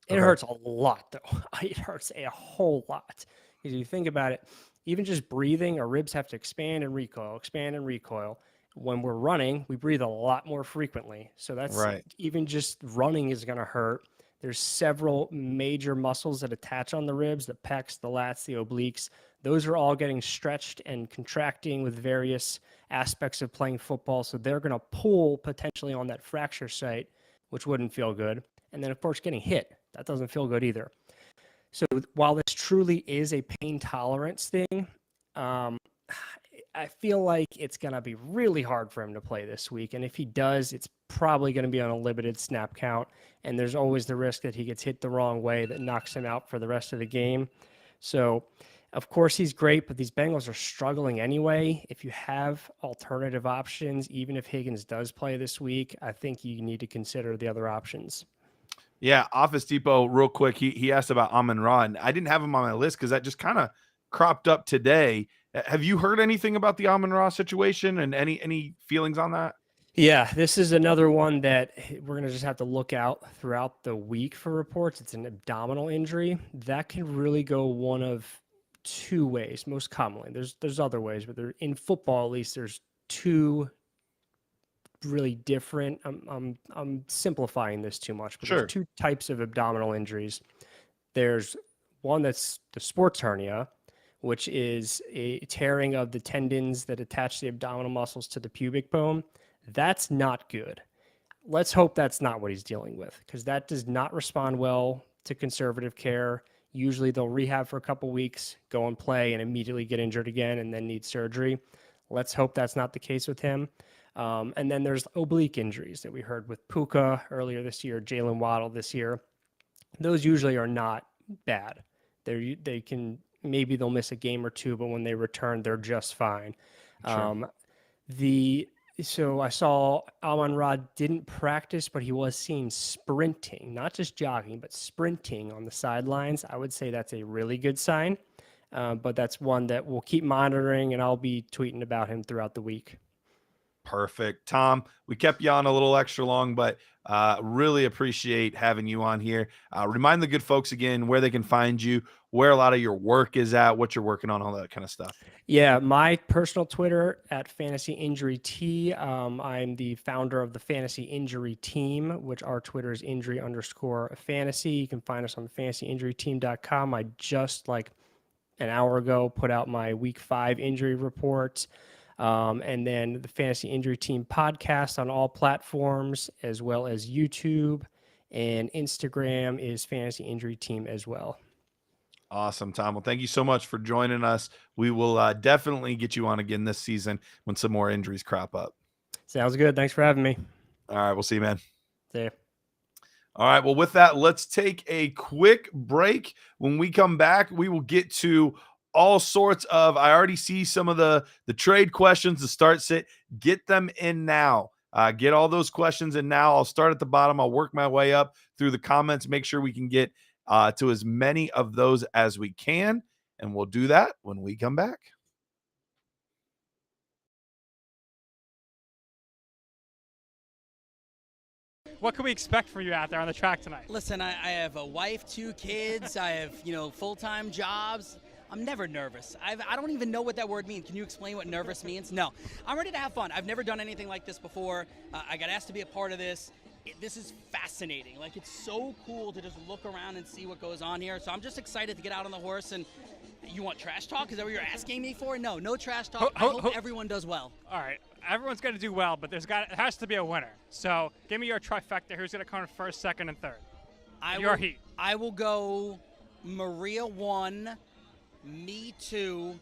It hurts a lot, though. It hurts a whole lot. Because you think about it, even just breathing, our ribs have to expand and recoil, expand and recoil. When we're running, we breathe a lot more frequently. So that's right. Even just running is going to hurt. There's several major muscles that attach on the ribs, the pecs, the lats, the obliques. Those are all getting stretched and contracting with various aspects of playing football. So they're going to pull potentially on that fracture site, which wouldn't feel good. And then, of course, getting hit. That doesn't feel good either. So while this truly is a pain tolerance thing, I feel like it's going to be really hard for him to play this week. And if he does, it's probably going to be on a limited snap count. And there's always the risk that he gets hit the wrong way that knocks him out for the rest of the game. So, of course, he's great, but these Bengals are struggling anyway. If you have alternative options, even if Higgins does play this week, I think you need to consider the other options. Yeah, Office Depot, real quick. He asked about Amon-Ra, and I didn't have him on my list because that just kind of cropped up today. Have you heard anything about the Amon-Ra situation and any feelings on that? Yeah, this is another one that we're going to just have to look out throughout the week for reports. It's an abdominal injury. That can really go one of two ways, most commonly. There's other ways, but in football, at least, there's two really different. I'm simplifying this too much, but Sure. There's two types of abdominal injuries. There's one that's the sports hernia, which is a tearing of the tendons that attach the abdominal muscles to the pubic bone. That's not good. Let's hope that's not what he's dealing with, because that does not respond well to conservative care. Usually they'll rehab for a couple weeks, go and play, and immediately get injured again and then need surgery. Let's hope that's not the case with him. And then there's oblique injuries that we heard with Puka earlier this year, Jalen Waddle this year. Those usually are not bad. They can, maybe they'll miss a game or two, but when they return, they're just fine. Sure. So I saw Amon-Ra didn't practice, but he was seen sprinting, not just jogging, but sprinting on the sidelines. I would say that's a really good sign, but that's one that we'll keep monitoring, and I'll be tweeting about him throughout the week. Perfect. Tom, we kept you on a little extra long, but really appreciate having you on here. Remind the good folks again where they can find you, where a lot of your work is at, what you're working on, all that kind of stuff. Yeah, my personal Twitter at Fantasy Injury T. I'm the founder of the Fantasy Injury Team, which our Twitter is injury_fantasy. You can find us on fantasyinjuryteam.com. I just like an hour ago put out my week 5 injury report. And then the Fantasy Injury Team podcast on all platforms, as well as YouTube, and Instagram is Fantasy Injury Team as well. Awesome, Tom. Well, thank you so much for joining us. We will definitely get you on again this season when some more injuries crop up. Sounds good. Thanks for having me. All right, we'll see you, man. See ya. All right, well, with that, let's take a quick break. When we come back, we will get to all sorts of, I already see some of the trade questions, the start sit. Get them in now. Get all those questions in now. I'll start at the bottom. I'll work my way up through the comments, make sure we can get to as many of those as we can, and we'll do that when we come back. What can we expect from you out there on the track tonight? Listen, I have a wife, 2 kids. I have, full-time jobs. I'm never nervous. I don't even know what that word means. Can you explain what nervous means? No. I'm ready to have fun. I've never done anything like this before. I got asked to be a part of this. This is fascinating. Like, it's so cool to just look around and see what goes on here. So I'm just excited to get out on the horse. And you want trash talk? Is that what you're asking me for? No trash talk. I hope everyone does well. All right. Everyone's going to do well, but it has to be a winner. So give me your trifecta. Who's going to come in first, second, and third? Your heat. I will go Maria 1, me 2,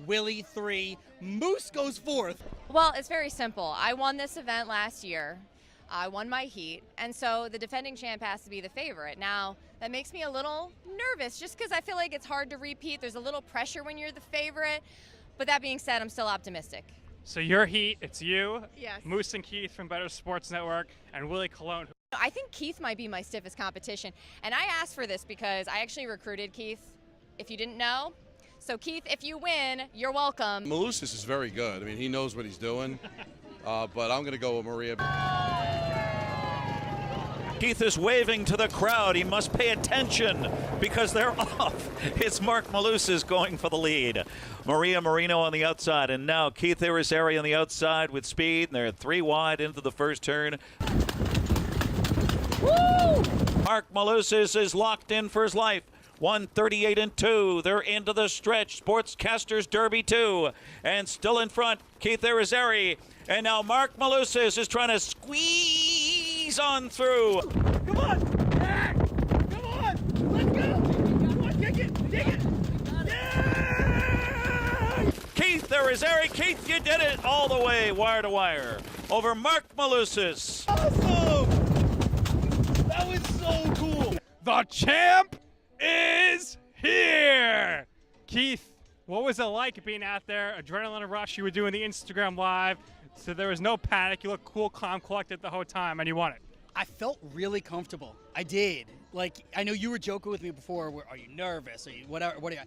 Willie 3, Moose goes 4th. Well, it's very simple. I won this event last year. I won my heat, and so the defending champ has to be the favorite. Now, that makes me a little nervous just because I feel like it's hard to repeat. There's a little pressure when you're the favorite, but that being said, I'm still optimistic. So your heat, it's you, Yes. Moose and Keith from Better Sports Network, and Willie Colon. I think Keith might be my stiffest competition, and I asked for this because I actually recruited Keith, if you didn't know. So Keith, if you win, you're welcome. Malusis is very good. I mean, he knows what he's doing, but I'm going to go with Maria. Keith is waving to the crowd. He must pay attention because they're off. It's Mark Malusis going for the lead. Maria Marino on the outside, and now Keith Irizarry on the outside with speed, and they're 3 wide into the first turn. Woo! Mark Malusis is locked in for his life. 138 and 2. They're into the stretch. Sportscasters Derby 2. And still in front, Keith Irizarry. And now Mark Malusis is trying to squeeze on through. Come on! Back! Come on! Let's go! Come on, dig it! Yeah! Keith Irizarry. Keith, you did it all the way, wire to wire, over Mark Malusis. Awesome! That was so cool! The champ is here! Keith, what was it like being out there? Adrenaline rush. You were doing the Instagram Live, so there was no panic. You looked cool, calm, collected the whole time, and you won it. I felt really comfortable. I did. Like, I know you were joking with me before. Are you nervous? Are you whatever? What are you?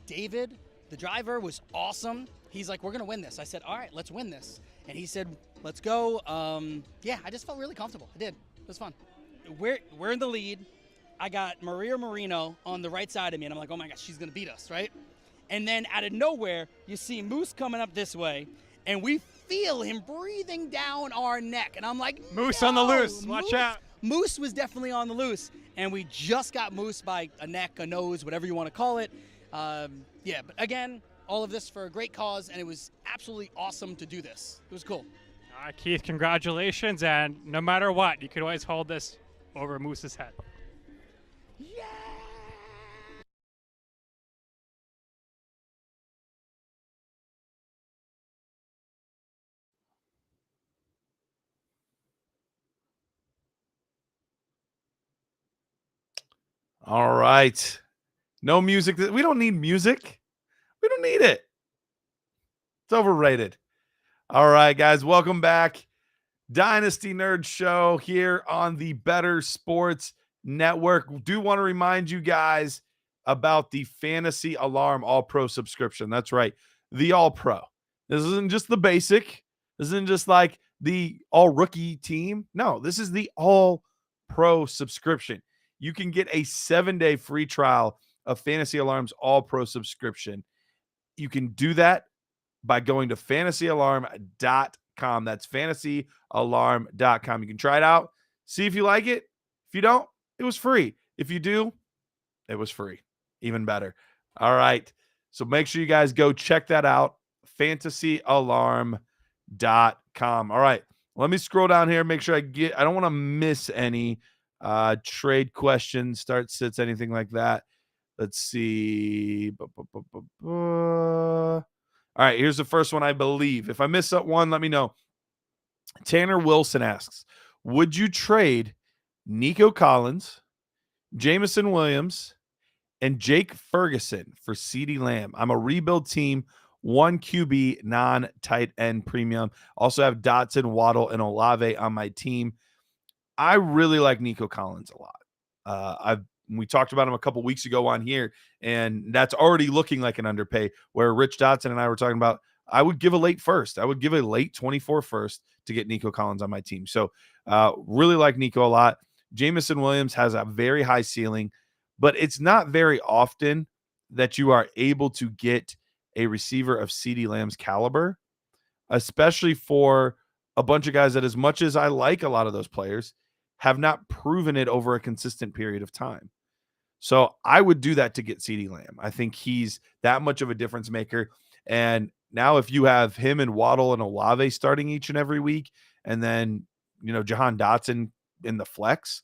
David, the driver, was awesome. He's like, we're going to win this. I said, all right, let's win this. And he said, let's go. Yeah, I just felt really comfortable. I did. It was fun. We're in the lead. I got Maria Marino on the right side of me, and I'm like, oh my gosh, she's going to beat us, right? And then out of nowhere, you see Moose coming up this way, and we feel him breathing down our neck. And I'm like, Moose no! on the loose. Watch out. Moose was definitely on the loose, and we just got Moose by a neck, a nose, whatever you want to call it. Yeah, but again, all of this for a great cause, and it was absolutely awesome to do this. It was cool. All right, Keith, congratulations. And no matter what, you could always hold this over Moose's head. All right. No music. We don't need music. We don't need it. It's overrated. All right, guys. Welcome back. Dynasty Nerd Show here on the Better Sports Network. Do want to remind you guys about the Fantasy Alarm All Pro subscription. That's right. The All Pro. This isn't just the basic. This isn't just like the all rookie team. No, this is the All Pro subscription. You can get a 7-day free trial of Fantasy Alarm's All Pro subscription. You can do that by going to fantasyalarm.com. That's fantasyalarm.com. You can try it out, see if you like it. If you don't, it was free. If you do, it was free. Even better. All right. So make sure you guys go check that out. Fantasyalarm.com. All right. Let me scroll down here. Make sure I don't want to miss any trade questions, start sits, anything like that. Let's see. All right. Here's the first one, I believe. If I miss one, let me know. Tanner Wilson asks, would you trade Nico Collins, Jamison Williams, and Jake Ferguson for CeeDee Lamb? I'm a rebuild team, 1 QB, non-tight end premium. Also have Dotson, Waddle, and Olave on my team. I really like Nico Collins a lot. We talked about him a couple weeks ago on here, and that's already looking like an underpay, where Rich Dotson and I were talking about I would give a late first. I would give a late 24 first to get Nico Collins on my team. So really like Nico a lot. Jamison Williams has a very high ceiling, but it's not very often that you are able to get a receiver of CeeDee Lamb's caliber, especially for a bunch of guys that, as much as I like a lot of those players, have not proven it over a consistent period of time. So I would do that to get CeeDee Lamb. I think he's that much of a difference maker. And now if you have him and Waddle and Olave starting each and every week, and then, Jahan Dotson in the flex,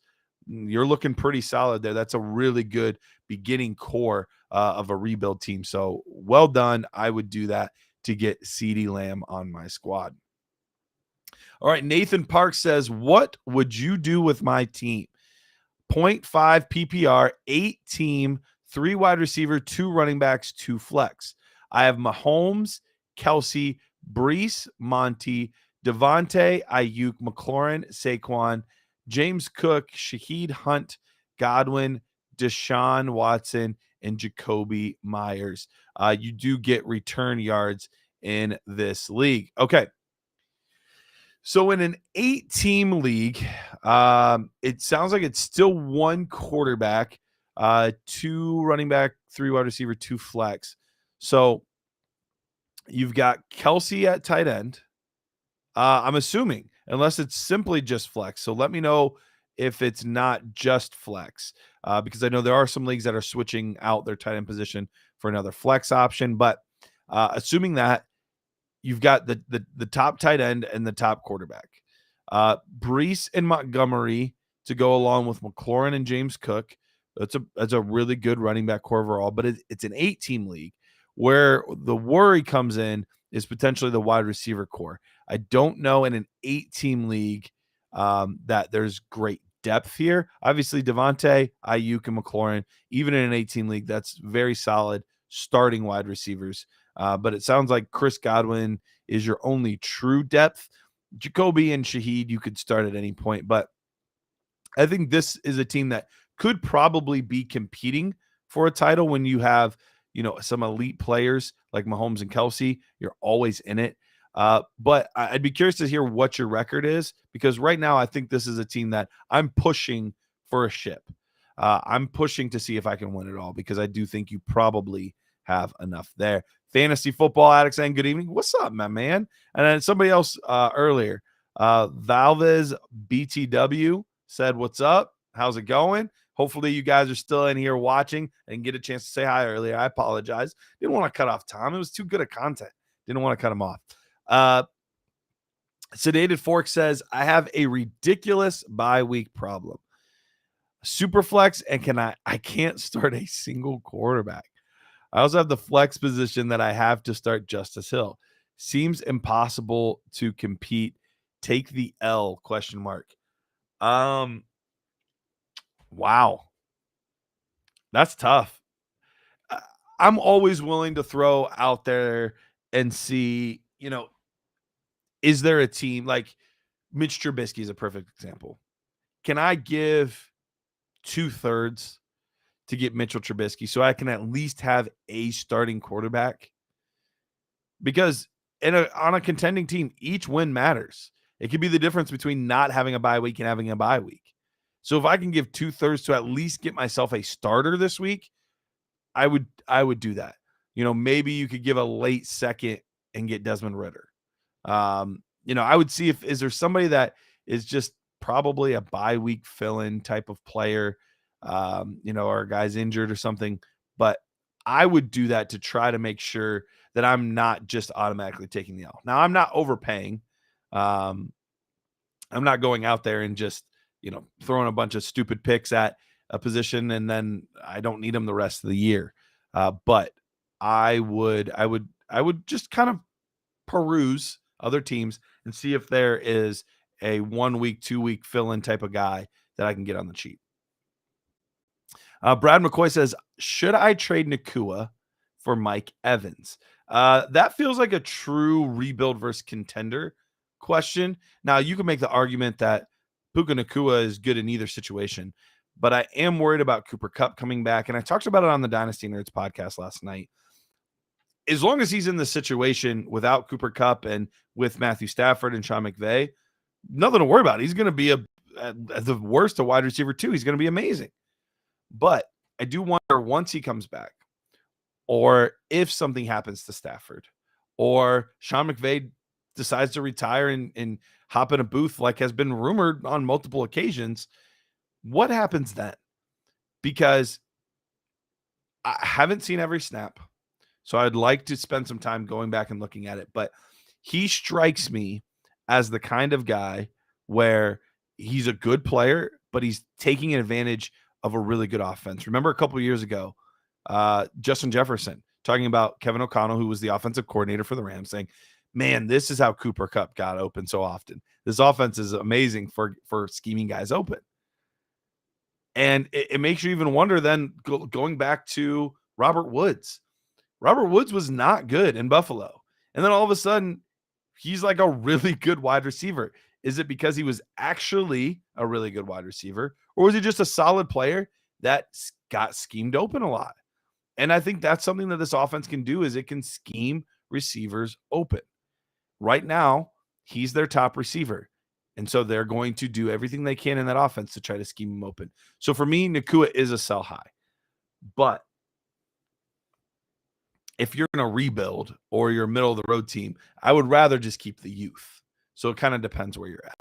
you're looking pretty solid there. That's a really good beginning core of a rebuild team. So well done. I would do that to get CeeDee Lamb on my squad. All right, Nathan Park says, what would you do with my team? 0.5 PPR, 8-team, 3 wide receiver, 2 running backs, 2 flex. I have Mahomes, Kelsey, Brees, Monty, Devontae, Ayuk, McLaurin, Saquon, James Cook, Shaheed Hunt, Godwin, Deshaun Watson, and Jacoby Myers. You do get return yards in this league. Okay. So in an 8-team league, it sounds like it's still 1 quarterback, 2 running back, 3 wide receiver, 2 flex. So you've got Kelsey at tight end. I'm assuming, unless it's simply just flex. So let me know if it's not just flex, because I know there are some leagues that are switching out their tight end position for another flex option. But assuming that, you've got the top tight end and the top quarterback. Brees and Montgomery to go along with McLaurin and James Cook. That's a really good running back core overall, but it's an 8-team league where the worry comes in is potentially the wide receiver core. I don't know in an 8-team league that there's great depth here. Obviously, Devontae, Ayuk, and McLaurin, even in an 8-team league, that's very solid starting wide receivers. But it sounds like Chris Godwin is your only true depth. Jacoby and Shaheed, you could start at any point. But I think this is a team that could probably be competing for a title when you have, some elite players like Mahomes and Kelsey. You're always in it. But I'd be curious to hear what your record is, because right now I think this is a team that I'm pushing for a ship. I'm pushing to see if I can win it all, because I do think you probably have enough there. Fantasy Football Addict saying good evening. What's up, my man? And then somebody else earlier, Valvez BTW said, what's up? How's it going? Hopefully you guys are still in here watching and get a chance to say hi earlier. I apologize. Didn't want to cut off Tom. It was too good of content. Didn't want to cut him off. Sedated Fork says, I have a ridiculous bye week problem. Super flex, and I can't start a single quarterback. I also have the flex position that I have to start Justice Hill. Seems impossible to compete. Take the L ? Wow. That's tough. I'm always willing to throw out there and see, is there a team like Mitch Trubisky is a perfect example. Can I give 2/3 to get Mitchell Trubisky so I can at least have a starting quarterback? Because on a contending team, each win matters. It could be the difference between not having a bye week and having a bye week. So if I can give 2/3 to at least get myself a starter this week, I would do that. Maybe you could give a late second and get Desmond Ridder. I would see is there somebody that is just probably a bye week fill-in type of player, or a guy's injured or something. But I would do that to try to make sure that I'm not just automatically taking the L. Now, I'm not overpaying. I'm not going out there and just, throwing a bunch of stupid picks at a position and then I don't need them the rest of the year. But I would just kind of peruse other teams and see if there is a 1 week, 2 week fill-in type of guy that I can get on the cheap. Brad McCoy says, should I trade Nakua for Mike Evans? That feels like a true rebuild versus contender question. Now, you can make the argument that Puka Nakua is good in either situation, but I am worried about Cooper Kupp coming back. And I talked about it on the Dynasty Nerds podcast last night. As long as he's in the situation without Cooper Kupp and with Matthew Stafford and Sean McVay, nothing to worry about. He's going to be at the worst a wide receiver too. He's going to be amazing. But I do wonder once he comes back, or if something happens to Stafford, or Sean McVay decides to retire and hop in a booth like has been rumored on multiple occasions, what happens then? Because I haven't seen every snap, so I'd like to spend some time going back and looking at it. But he strikes me as the kind of guy where he's a good player, but he's taking advantage of a really good offense. Remember a couple of years ago, Justin Jefferson talking about Kevin O'Connell, who was the offensive coordinator for the Rams, saying, man, this is how Cooper Kupp got open so often. This offense is amazing for scheming guys open. And it makes you even wonder then going back to Robert Woods. Robert Woods was not good in Buffalo. And then all of a sudden, he's like a really good wide receiver. Is it because he was actually a really good wide receiver? Or was he just a solid player that got schemed open a lot? And I think that's something that this offense can do is it can scheme receivers open. Right now, he's their top receiver. And so they're going to do everything they can in that offense to try to scheme him open. So for me, Nakua is a sell high. But if you're in a rebuild or you're a middle of the road team, I would rather just keep the youth. So it kind of depends where you're at.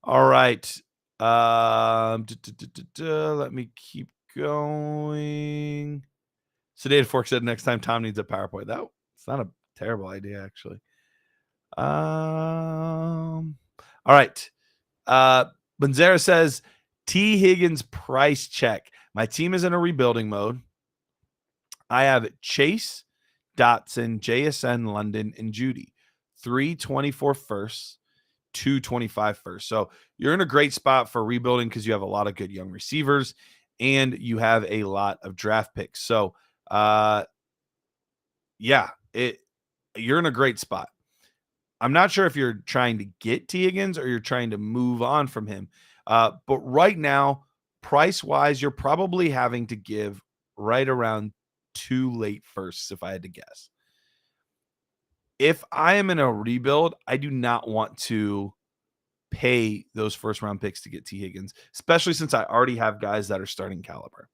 All right. Let me keep going. Sedated Fork said next time Tom needs a PowerPoint. It's not a terrible idea, actually. All right. Banzera says T. Higgins price check. My team is in a rebuilding mode. I have Chase, Dotson, JSN, London, and Judy. 324 firsts, 225 first. So you're in a great spot for rebuilding because you have a lot of good young receivers and you have a lot of draft picks. So you're in a great spot. I'm not sure if you're trying to get T. Higgins or you're trying to move on from him. But right now, price-wise, you're probably having to give right around 2 late firsts, if I had to guess. If I am in a rebuild, I do not want to pay those first-round picks to get T. Higgins, especially since I already have guys that are starting caliber.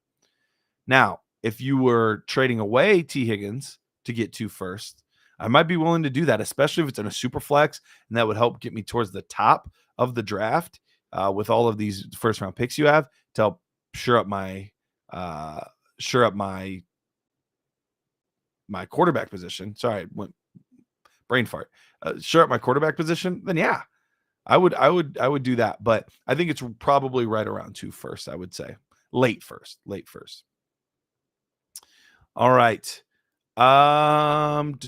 Now, if you were trading away T. Higgins to get 2 firsts, I might be willing to do that, especially if it's in a super flex, and that would help get me towards the top of the draft. with all of these first round picks you have to help shore up my quarterback position. Sorry, went brain fart. Shore up my quarterback position. Then yeah, I would do that. But I think it's probably right around 2 first. I would say late first. All right. Office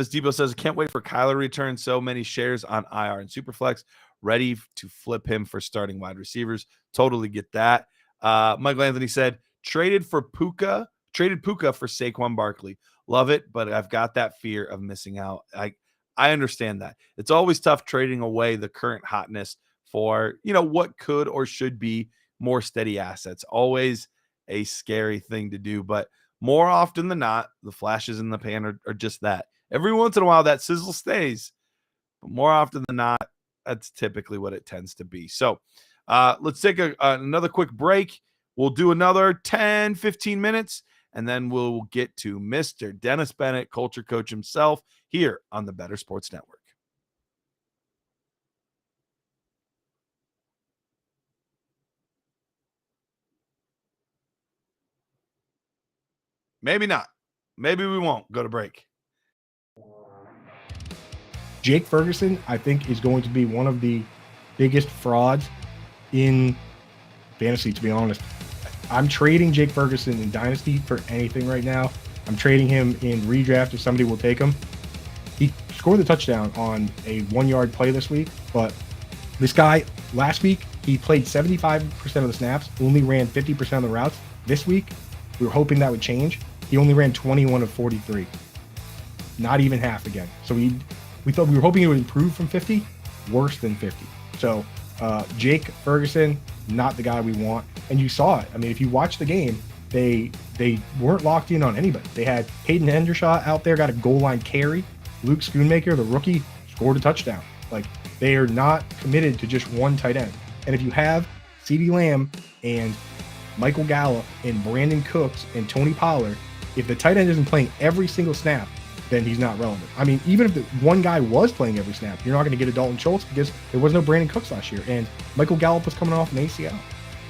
Depot says, can't wait for Kyler to return. So many shares on IR and Superflex. Ready to flip him for starting wide receivers. Totally get that. Michael Anthony said, traded Puka for Saquon Barkley. Love it, but I've got that fear of missing out. I understand that. It's always tough trading away the current hotness for, what could or should be more steady assets. Always a scary thing to do, but more often than not, the flashes in the pan are just that. Every once in a while, that sizzle stays, but more often than not, that's typically what it tends to be. So let's take another quick break. We'll do another 10, 15 minutes, and then we'll get to Mr. Dennis Bennett, culture coach himself, here on the Better Sports Network. Maybe not. Maybe we won't go to break. Jake Ferguson, I think, is going to be one of the biggest frauds in fantasy, to be honest. I'm trading Jake Ferguson in Dynasty for anything right now. I'm trading him in redraft if somebody will take him. He scored the touchdown on a 1-yard play this week, but this guy, last week, he played 75% of the snaps, only ran 50% of the routes. This week, we were hoping that would change. He only ran 21 of 43. Not even half again. So we were hoping it would improve from 50, worse than 50. So Jake Ferguson, not the guy we want. And you saw it. I mean, if you watch the game, they weren't locked in on anybody. They had Hayden Hendershot out there, got a goal line carry. Luke Schoonmaker, the rookie, scored a touchdown. Like, they are not committed to just one tight end. And if you have CeeDee Lamb and Michael Gallup and Brandon Cooks and Tony Pollard, if the tight end isn't playing every single snap, then he's not relevant. I mean, even if the one guy was playing every snap, you're not going to get a Dalton Schultz because there was no Brandon Cooks last year, and Michael Gallup was coming off an ACL.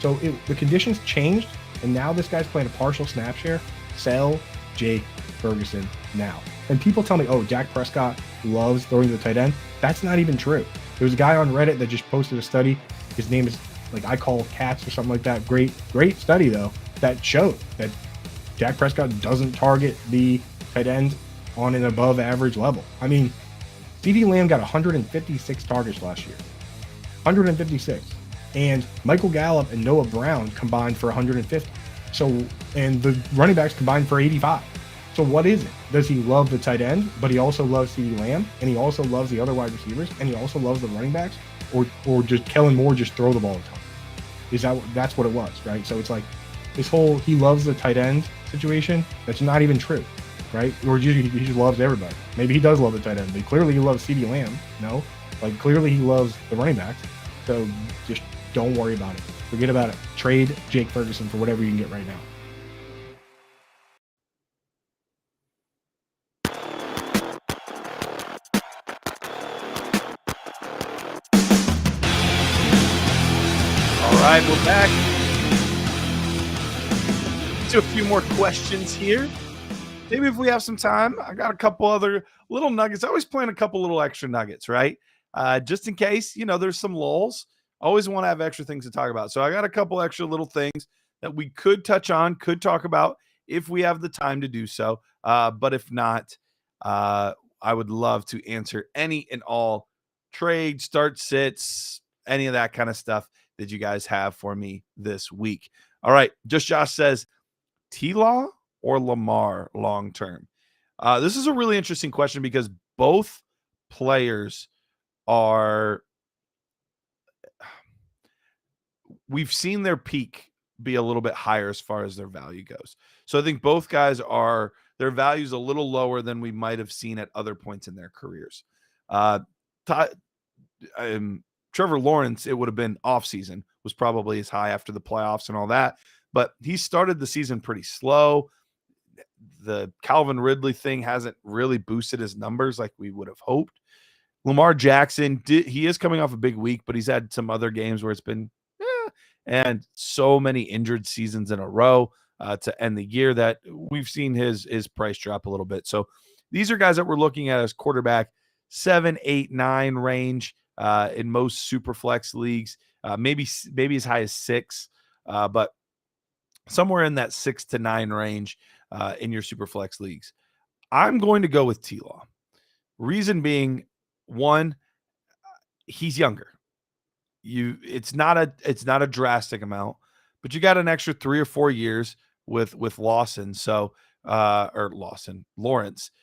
So the conditions changed, and now this guy's playing a partial snap share. Sell Jake Ferguson now. And people tell me, oh, Dak Prescott loves throwing to the tight end. That's not even true. There was a guy on Reddit that just posted a study. His name is, I call cats or something like that. Great study, though, that showed that Dak Prescott doesn't target the tight end on an above average level. I mean, CeeDee Lamb got 156 targets last year. 156. And Michael Gallup and Noah Brown combined for 150. So, and the running backs combined for 85. So what is it? Does he love the tight end, but he also loves CeeDee Lamb, and he also loves the other wide receivers, and he also loves the running backs? Or just Kellen Moore just throw the ball a ton? That's what it was, right? So it's like this whole he loves the tight end situation, that's not even true, right? Or he just loves everybody. Maybe he does love the tight end, but clearly he loves CeeDee Lamb. No, clearly he loves the running backs. So just don't worry about it. Forget about it. Trade Jake Ferguson for whatever you can get right now. All right, we're back. To a few more questions here. Maybe if we have some time, I got a couple other little nuggets. I always plan a couple little extra nuggets, right? Just in case, there's some lulls. I always want to have extra things to talk about. So I got a couple extra little things that we could touch on, could talk about if we have the time to do so. But if not, I would love to answer any and all trade, start sits, any of that kind of stuff that you guys have for me this week. All right. Just Josh says, T-Law or Lamar long term? This is a really interesting question because both players we've seen their peak be a little bit higher as far as their value goes. So I think both guys their value's a little lower than we might have seen at other points in their careers. Trevor Lawrence, it would have been off season, was probably as high after the playoffs and all that, but he started the season pretty slow. The Calvin Ridley thing hasn't really boosted his numbers like we would have hoped. Lamar Jackson, he is coming off a big week, but he's had some other games where it's been and so many injured seasons in a row to end the year that we've seen his price drop a little bit. So these are guys that we're looking at as quarterback 7, 8, 9 range in most super flex leagues, maybe as high as 6, but somewhere in that 6 to 9 range in your super flex leagues. I'm going to go with T-Law. Reason being, one, he's younger. It's not a drastic amount, but you got an extra 3 or 4 years with Lawrence.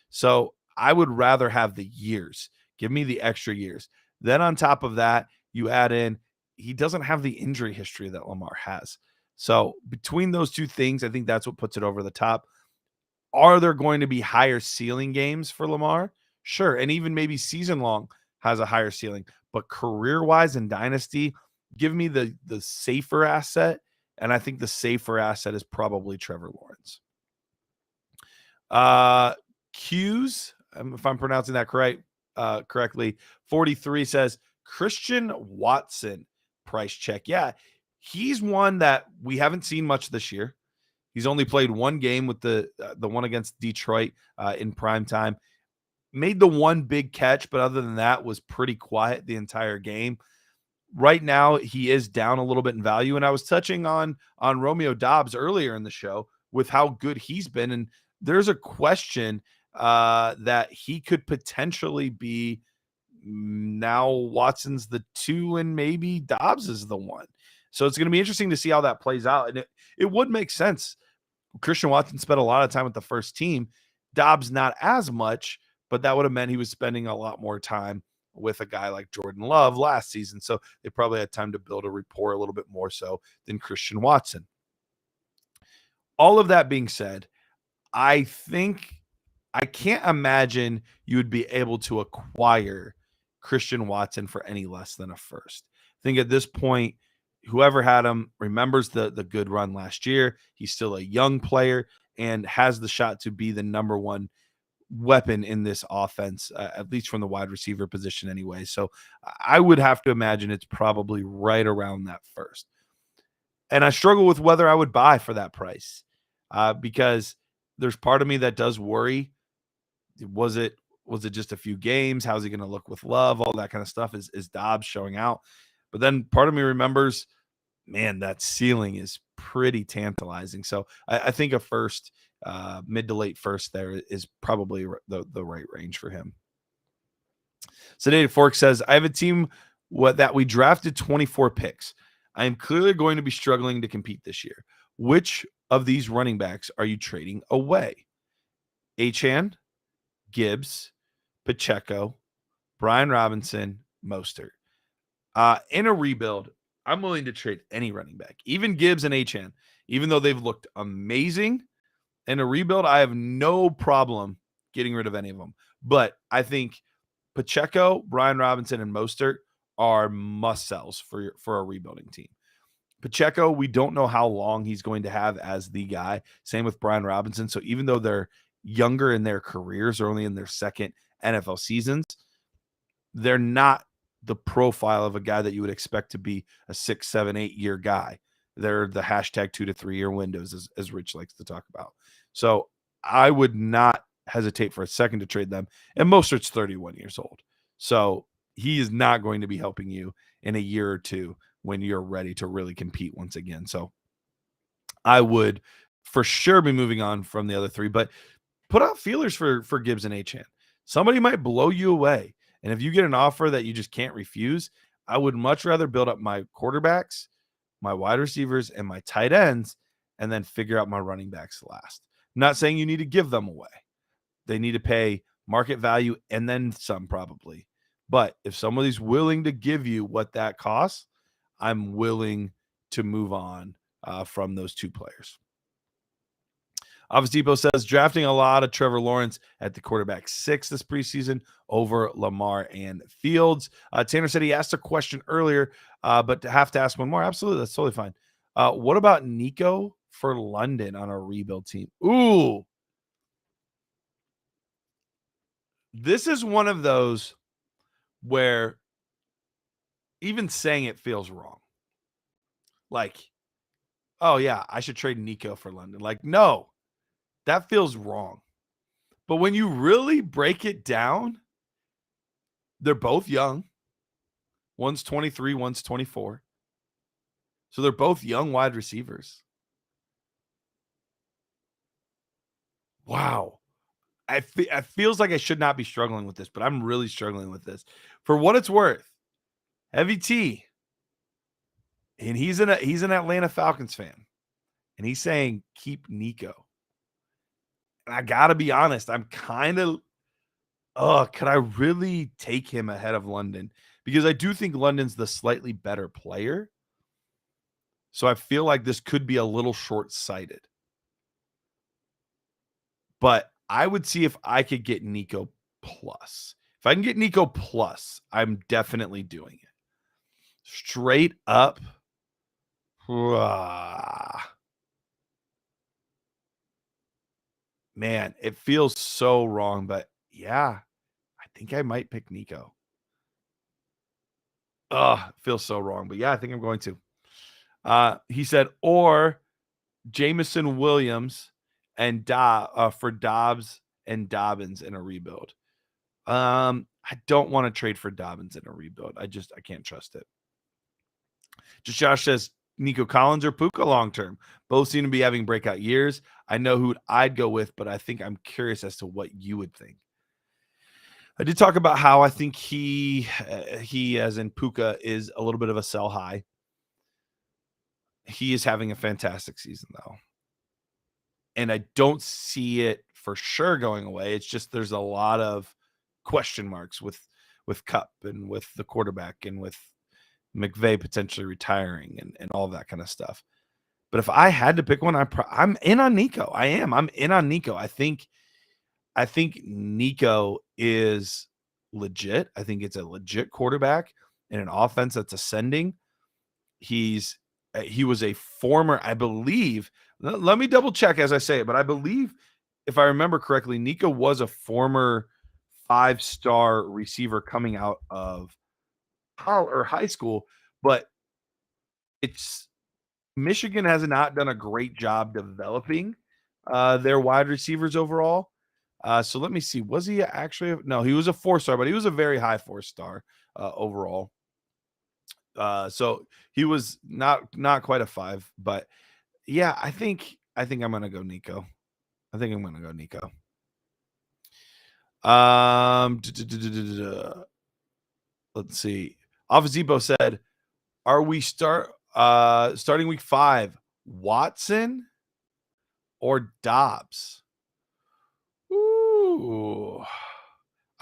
So I would rather have the years. Give me the extra years. Then on top of that, you add in, he doesn't have the injury history that Lamar has. So between those two things, I think that's what puts it over the top. Are there going to be higher ceiling games for Lamar? Sure. And even maybe season long has a higher ceiling, but career-wise in Dynasty, give me the safer asset, and I think the safer asset is probably Trevor Lawrence. Q's, if I'm pronouncing that correctly, 43 says Christian Watson price check. Yeah, he's one that we haven't seen much this year. He's only played one game with the one against Detroit in prime time. Made the one big catch, but other than that was pretty quiet the entire game. Right now, he is down a little bit in value, and I was touching on Romeo Doubs earlier in the show with how good he's been, and there's a question that he could potentially be now Watson's the 2 and maybe Doubs is the 1. So it's going to be interesting to see how that plays out, and it would make sense. Christian Watson spent a lot of time with the first team. Doubs not as much, but that would have meant he was spending a lot more time with a guy like Jordan Love last season. So they probably had time to build a rapport a little bit more so than Christian Watson. All of that being said, I think I can't imagine you would be able to acquire Christian Watson for any less than a first. I think at this point, whoever had him remembers the good run last year. He's still a young player and has the shot to be the number one weapon in this offense, at least from the wide receiver position anyway. So I would have to imagine it's probably right around that first. And I struggle with whether I would buy for that price because there's part of me that does worry. Was it just a few games? How's he going to look with Love? All that kind of stuff. Is Doubs showing out? But then part of me remembers, man, that ceiling is pretty tantalizing. So I think a first, mid to late first there is probably the right range for him. Sedated Fork says, I have a team that we drafted 24 picks. I am clearly going to be struggling to compete this year. Which of these running backs are you trading away? Achane, Gibbs, Pacheco, Brian Robinson, Mostert. In a rebuild, I'm willing to trade any running back, even Gibbs and Achane, even though they've looked amazing. In a rebuild, I have no problem getting rid of any of them. But I think Pacheco, Brian Robinson, and Mostert are must-sells for a rebuilding team. Pacheco, we don't know how long he's going to have as the guy. Same with Brian Robinson. So even though they're younger in their careers, or only in their second NFL seasons, they're not the profile of a guy that you would expect to be a 6, 7, 8 year guy. They're the hashtag 2 to 3 year windows, as Rich likes to talk about. So I would not hesitate for a second to trade them. And Mostert's 31 years old. So he is not going to be helping you in a year or two when you're ready to really compete once again. So I would for sure be moving on from the other three, but put out feelers for Gibbs and Achane. Somebody might blow you away. And if you get an offer that you just can't refuse, I would much rather build up my quarterbacks, my wide receivers, and my tight ends, and then figure out my running backs last. I'm not saying you need to give them away. They need to pay market value and then some probably. But if somebody's willing to give you what that costs, I'm willing to move on from those two players. Office Depot says drafting a lot of Trevor Lawrence at the quarterback 6 this preseason over Lamar and Fields. Tanner said he asked a question earlier, but to have to ask one more. Absolutely. That's totally fine. What about Nico for London on a rebuild team? Ooh. This is one of those where even saying it feels wrong. Like, oh yeah, I should trade Nico for London. Like, no, that feels wrong. But when you really break it down, they're both young. One's 23, one's 24. So they're both young wide receivers. Wow. It feels like I should not be struggling with this, but I'm really struggling with this. For what it's worth, Heavy T, and he's an Atlanta Falcons fan, and he's saying keep Nico. And I gotta be honest, I'm kind of, could I really take him ahead of London? Because I do think London's the slightly better player. So I feel like this could be a little short-sighted. But I would see if I could get Nico plus. If I can get Nico plus, I'm definitely doing it. Straight up. Man, it feels so wrong, but yeah, I think I might pick Nico. It feels so wrong, but yeah, I think I'm going to. He said, or Jameson Williams and for Dobbs and Dobbins in a rebuild. I don't want to trade for Dobbins in a rebuild. I can't trust it. Just Josh says Nico Collins or Puka long term. Both seem to be having breakout years. I know who I'd go with, but I think I'm curious as to what you would think. I did talk about how I think he as in Puka is a little bit of a sell high. He is having a fantastic season though. And I don't see it for sure going away. It's just there's a lot of question marks with Kupp and with the quarterback and with McVay potentially retiring and all that kind of stuff. But if I had to pick one, I'm in on Nico. I'm in on Nico. I think Nico is legit. I think it's a legit quarterback in an offense that's ascending. He was a former, I believe, let me double check as I say it, but I believe if I remember correctly, Nico was a former 5-star receiver coming out of high school, but Michigan has not done a great job developing their wide receivers overall. So let me see. Was he actually? No, he was a 4-star, but he was a very high 4-star overall. So he was not quite a 5, but yeah, I think I'm gonna go Nico. Let's see. Alfazibo said, "Are we starting week 5? Watson or Dobbs?" Ooh,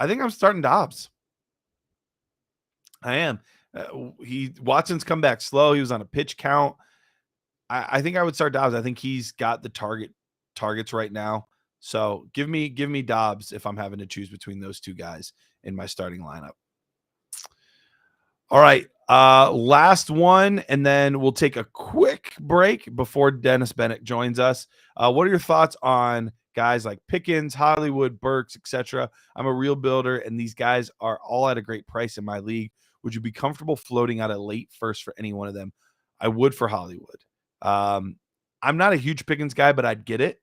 I think I'm starting Dobbs. I am. Watson's come back slow. He was on a pitch count. I think I would start Dobbs. I think he's got the targets right now. So give me Dobbs if I'm having to choose between those two guys in my starting lineup. All right. Last one, and then we'll take a quick break before Dennis Bennett joins us. What are your thoughts on guys like Pickens, Hollywood, Burks, etc.? I'm a real builder, and these guys are all at a great price in my league. Would you be comfortable floating out a late first for any one of them? I would for Hollywood. I'm not a huge Pickens guy, but I'd get it.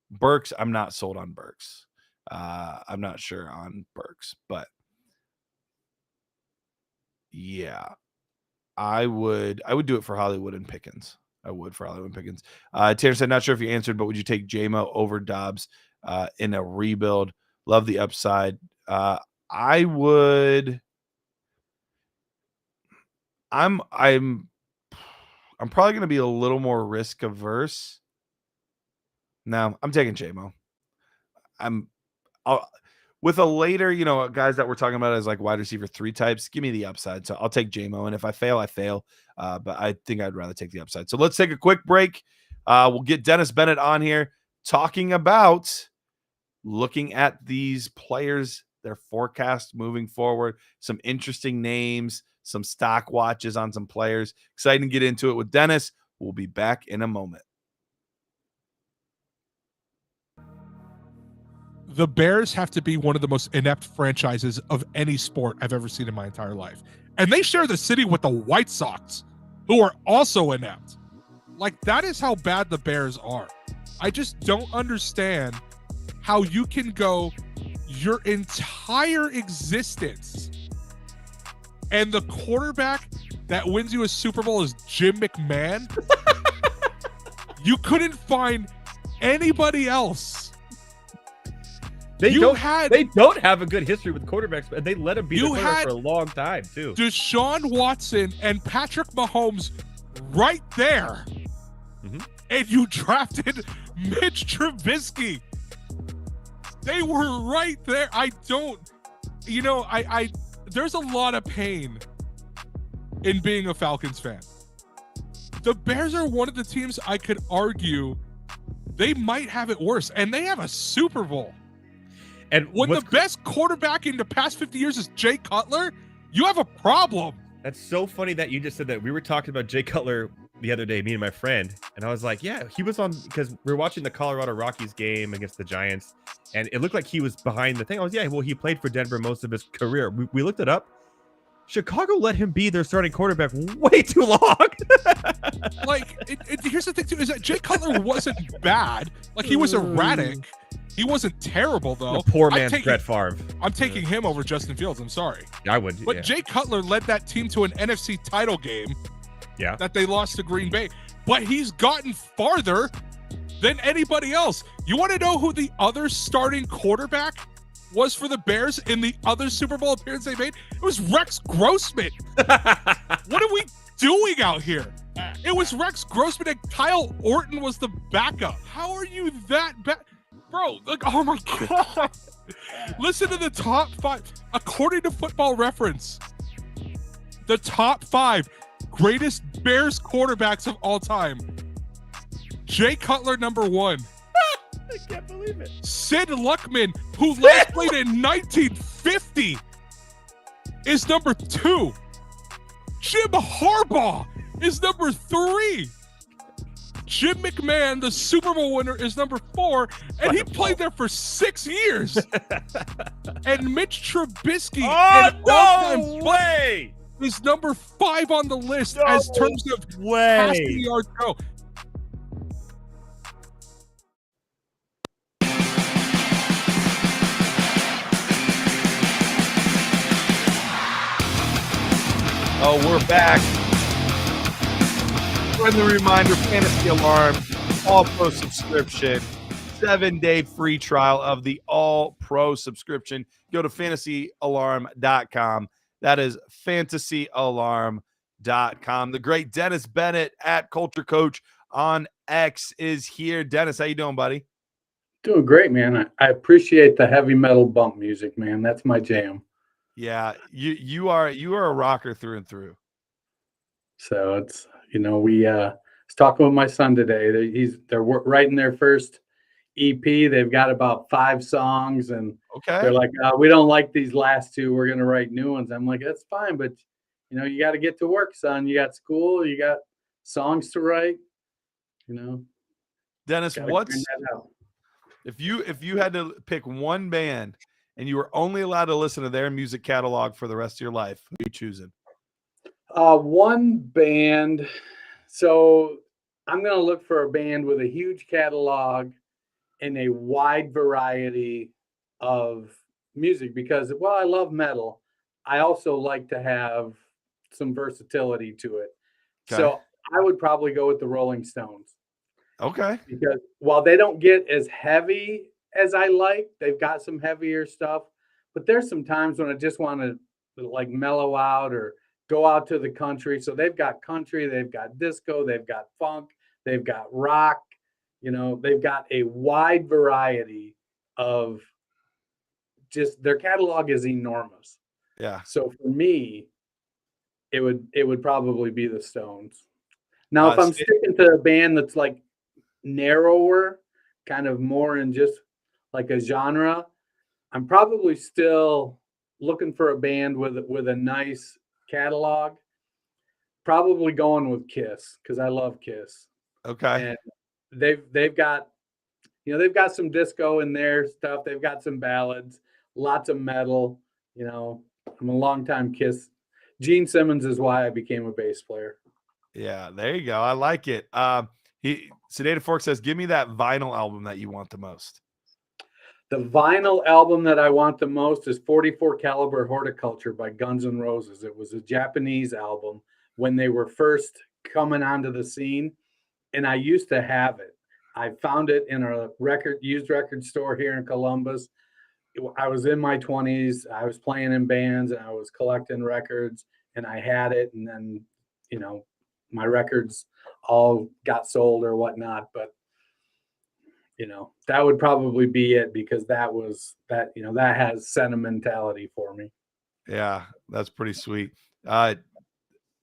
Burks, I'm not sold on Burks. I'm not sure on Burks, but yeah, I would do it for Hollywood and Pickens. I would for Hollywood and Pickens. Tanner said, not sure if you answered, but would you take JMO over Dobbs in a rebuild? Love the upside. I would. I'm probably going to be a little more risk averse. No, I'm taking JMO. With a later, guys that we're talking about as like wide receiver 3 types, give me the upside. So I'll take JMO. And if I fail, I fail. But I think I'd rather take the upside. So let's take a quick break. We'll get Dennis Bennett on here talking about looking at these players, their forecast moving forward, some interesting names, some stock watches on some players. Excited to get into it with Dennis. We'll be back in a moment. the Bears have to be one of the most inept franchises of any sport I've ever seen in my entire life. And they share the city with the White Sox, who are also inept. Like, that is how bad the Bears are. I just don't understand how you can go your entire existence and the quarterback that wins you a Super Bowl is Jim McMahon. You couldn't find anybody else. They don't have a good history with quarterbacks, and they let him be the quarterback for a long time too. Deshaun Watson and Patrick Mahomes right there. And you drafted Mitch Trubisky. They were right there. I there's a lot of pain in being a Falcons fan. The Bears are one of the teams I could argue they might have it worse, and they have a Super Bowl. And when the best quarterback in the past 50 years is Jay Cutler, you have a problem. That's so funny that you just said that. We were talking about Jay Cutler the other day, me and my friend, and I was like, yeah, he was on, because we were watching the Colorado Rockies game against the Giants, and it looked like he was behind the thing. I was, yeah, well, he played for Denver most of his career. We looked it up. Chicago let him be their starting quarterback way too long. Here's the thing too, is that Jay Cutler wasn't bad. Like, he was erratic. He wasn't terrible, though. The poor man's Brett Favre. I'm taking him over Justin Fields. I'm sorry. I would. But yeah. Jay Cutler led that team to an NFC title game. Yeah. That they lost to Green Bay. But he's gotten farther than anybody else. You want to know who the other starting quarterback was for the Bears in the other Super Bowl appearance they made? It was Rex Grossman. What are we doing out here? It was Rex Grossman and Kyle Orton was the backup. How are you that bad? Bro, like, oh my God. Listen to the top 5. According to Football Reference, the top 5 greatest Bears quarterbacks of all time. Jay Cutler, number 1. I can't believe it. Sid Luckman, who last played in 1950, is number 2. Jim Harbaugh is number 3. Jim McMahon, the Super Bowl winner, is number 4, and he played there for 6 years. And Mitch Trubisky, is number 5 on the list as terms of passing yards go. Oh, we're back. Friendly reminder, Fantasy Alarm, All-Pro subscription, 7-day free trial of the All-Pro subscription. Go to fantasyalarm.com. That is fantasyalarm.com. The great Dennis Bennett at Culture Coach on X is here. Dennis, how you doing, buddy? Doing great, man. I appreciate the heavy metal bump music, man. That's my jam. Yeah, you are a rocker through and through. So it's, we was talking with my son today. They're writing their first EP. They've got about 5 songs, and they're like, we don't like these last 2. We're gonna write new ones. I'm like, that's fine, but you got to get to work, son. You got school. You got songs to write. Dennis, if you had to pick one band and you were only allowed to listen to their music catalog for the rest of your life, who are you choosing? One band. So I'm going to look for a band with a huge catalog and a wide variety of music because, while I love metal, I also like to have some versatility to it. Okay. So I would probably go with the Rolling Stones. Okay. Because while they don't get as heavy as I like, they've got some heavier stuff, but there's some times when I just want to like mellow out or go out to the country. So they've got country, they've got disco, they've got funk, they've got rock, they've got a wide variety of just, their catalog is enormous. Yeah. So for me, it would probably be the Stones. Now, if I'm sticking to a band that's like narrower, kind of more in just like a genre, I'm probably still looking for a band with a nice catalog. Probably going with Kiss because I love Kiss. Okay. And they've got, they've got some disco in their stuff. They've got some ballads, lots of metal. I'm a longtime Kiss. Gene Simmons is why I became a bass player. Yeah, there you go. I like it. Sedated Fork says, give me that vinyl album that you want the most. The vinyl album that I want the most is 44 Caliber Horticulture by Guns N' Roses. It was a Japanese album when they were first coming onto the scene, and I used to have it. I found it in a used record store here in Columbus. I was in my 20s. I was playing in bands and I was collecting records, and I had it. And then, my records all got sold or whatnot. But, that would probably be it, because that has sentimentality for me. Yeah, that's pretty sweet.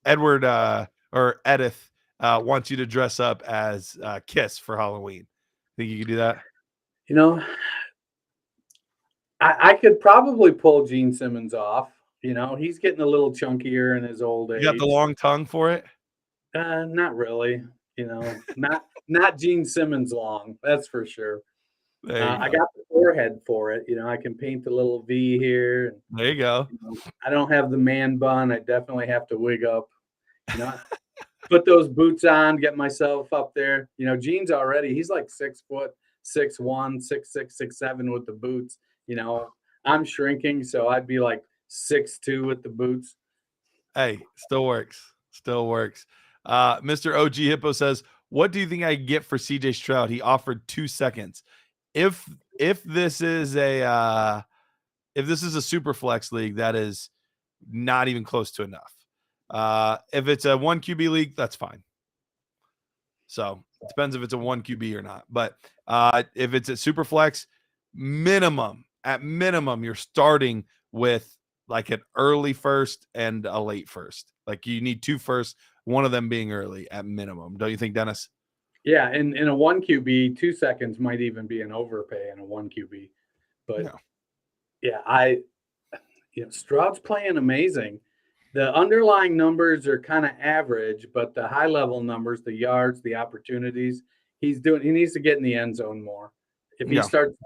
Edward or Edith wants you to dress up as Kiss for Halloween. Think you could do that? I could probably pull Gene Simmons off. He's getting a little chunkier in his old age. You got the long tongue for it? Not really. Not Gene Simmons long. That's for sure. I got the forehead for it. I can paint the little V here. There you go. I don't have the man bun. I definitely have to wig up. Put those boots on, get myself up there. Gene's he's like 6 foot, 6'1", 6'6", 6'7" with the boots. I'm shrinking, so I'd be like 6'2" with the boots. Hey, still works. Mr. OG Hippo says, what do you think I get for CJ Stroud? He offered 2 seconds. If this is a super flex league, that is not even close to enough. If it's a 1 QB league, that's fine. So it depends if it's a 1 QB or not. But if it's a super flex, at minimum, you're starting with like an early first and a late first. Like you need 2 firsts, one of them being early at minimum. Don't you think, Dennis? Yeah, and in a 1 QB, 2 seconds might even be an overpay in a 1 QB. But Stroud's playing amazing. The underlying numbers are kind of average, but the high level numbers, the yards, the opportunities, he needs to get in the end zone more. If he starts,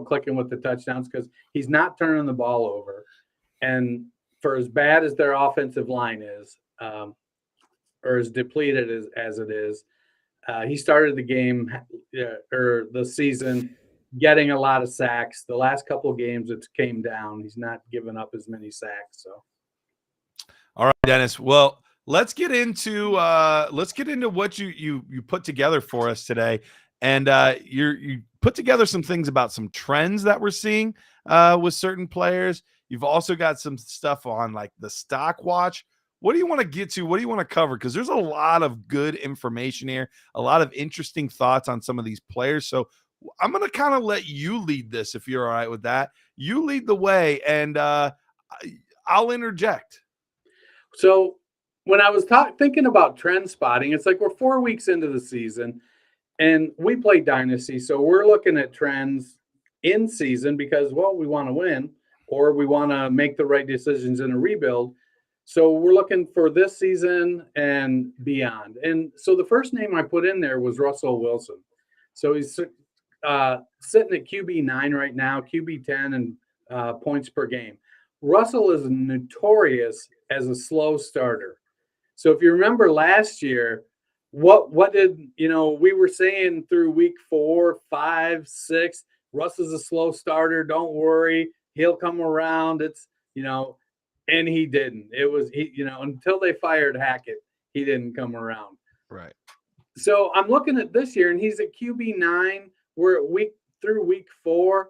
clicking with the touchdowns, because he's not turning the ball over. And for as bad as their offensive line is, or as depleted as it is, he started the game or the season getting a lot of sacks. The last couple of games, it came down. He's not giving up as many sacks. So, all right, Dennis. Well, let's get into what you put together for us today. And you put together some things about some trends that we're seeing with certain players. You've also got some stuff on like the stock watch. What do you want to get to? What do you want to cover? Because there's a lot of good information here, a lot of interesting thoughts on some of these players. So I'm going to kind of let you lead this, if you're all right with that. You lead the way, and I'll interject. So when I was thinking about trend spotting, it's like we're 4 weeks into the season. And we play Dynasty, so we're looking at trends in season because, we want to win or we want to make the right decisions in a rebuild. So we're looking for this season and beyond. And so the first name I put in there was Russell Wilson. So he's sitting at QB 9 right now, QB 10 and points per game. Russell is notorious as a slow starter. So if you remember last year, what did we were saying through week 4, 5, 6, Russ is a slow starter, don't worry, he'll come around. It's and he didn't. It was until they fired Hackett, he didn't come around. Right. So I'm looking at this year and he's at QB 9. We're at week 4.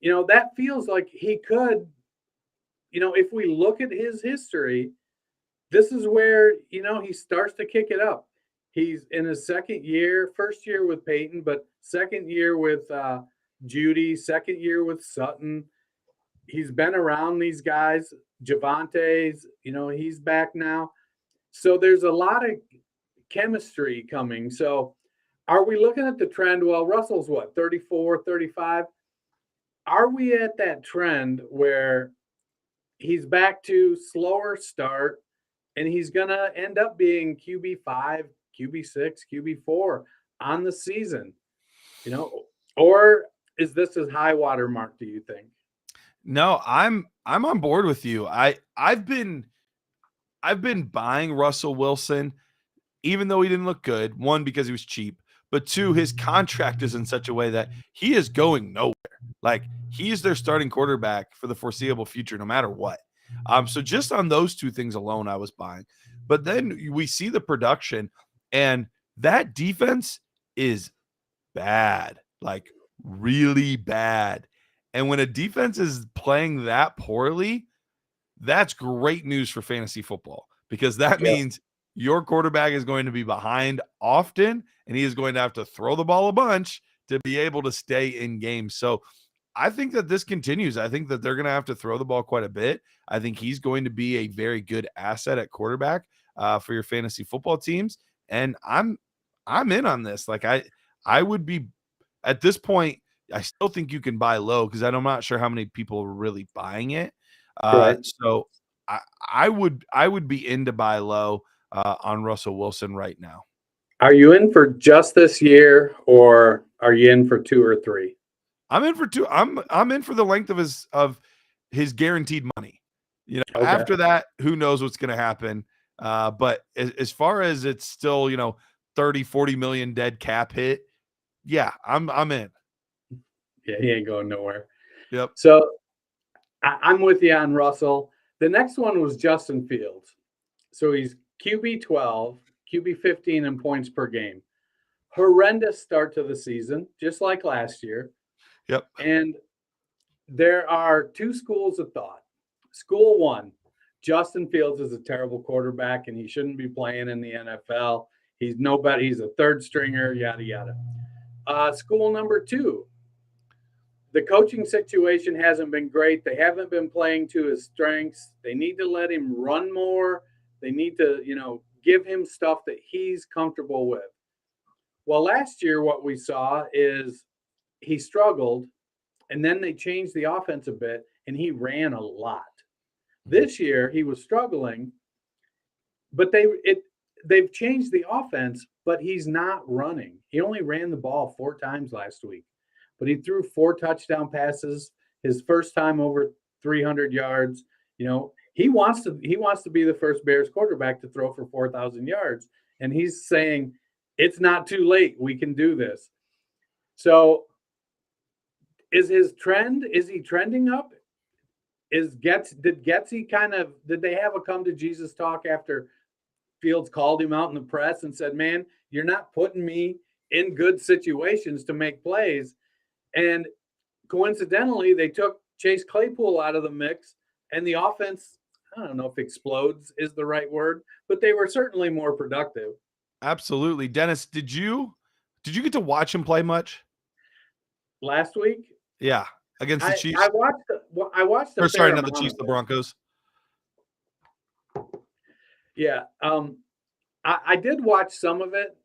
That feels like he could, if we look at his history, this is where he starts to kick it up. He's in his second year, first year with Peyton, but second year with Judy, second year with Sutton. He's been around these guys. Javante's, he's back now. So there's a lot of chemistry coming. So are we looking at the trend? Well, Russell's 34, 35. Are we at that trend where he's back to slower start and he's going to end up being QB 5, QB 6, QB 4 on the season? Or is this his high water mark, do you think? No, I'm on board with you. I've been buying Russell Wilson, even though he didn't look good. One, because he was cheap, but two, his contract is in such a way that he is going nowhere. Like, he's their starting quarterback for the foreseeable future, no matter what. So just on those two things alone, I was buying. But then we see the production, and that defense is bad, like really bad. And when a defense is playing that poorly, that's great news for fantasy football, because that means your quarterback is going to be behind often, and he is going to have to throw the ball a bunch to be able to stay in games. So I think that this continues. I think that they're going to have to throw the ball quite a bit. I think he's going to be a very good asset at quarterback for your fantasy football teams. And I'm in on this. Like, I would be at this point. I still think you can buy low, because I'm not sure how many people are really buying it. So I would be into buy low on Russell Wilson right now. Are you in for just this year, or are you in for 2 or 3? I'm in for 2. I'm in for the length of his guaranteed money. After that, who knows what's going to happen. But as far as it's still, 30, 40 million dead cap hit. Yeah, I'm in. Yeah, he ain't going nowhere. Yep. So I'm with you on Russell. The next one was Justin Fields. So he's QB 12, QB 15 in points per game. Horrendous start to the season, just like last year. Yep. And there are 2 schools of thought. School 1, Justin Fields is a terrible quarterback and he shouldn't be playing in the NFL. He's nobody. He's a third stringer, yada, yada. School number 2, the coaching situation hasn't been great. They haven't been playing to his strengths. They need to let him run more. They need to, give him stuff that he's comfortable with. Well, last year, what we saw is he struggled, and then they changed the offense a bit, and he ran a lot. This year, he was struggling, but they've changed the offense, but he's not running. He only ran the ball 4 times last week, but he threw 4 touchdown passes, his first time over 300 yards. He wants to be the first Bears quarterback to throw for 4,000 yards, and he's saying it's not too late. We can do this. So is his trend? Is he trending up? Did they have a come to Jesus talk after Fields called him out in the press and said, "Man, you're not putting me in good situations to make plays"? And coincidentally, they took Chase Claypool out of the mix, and the offense, I don't know if explodes is the right word, but they were certainly more productive. Absolutely. Dennis, did you get to watch him play much Last week? Yeah, against the Chiefs. I watched Or sorry, not the Chiefs, the Broncos. Yeah. I did watch some of it.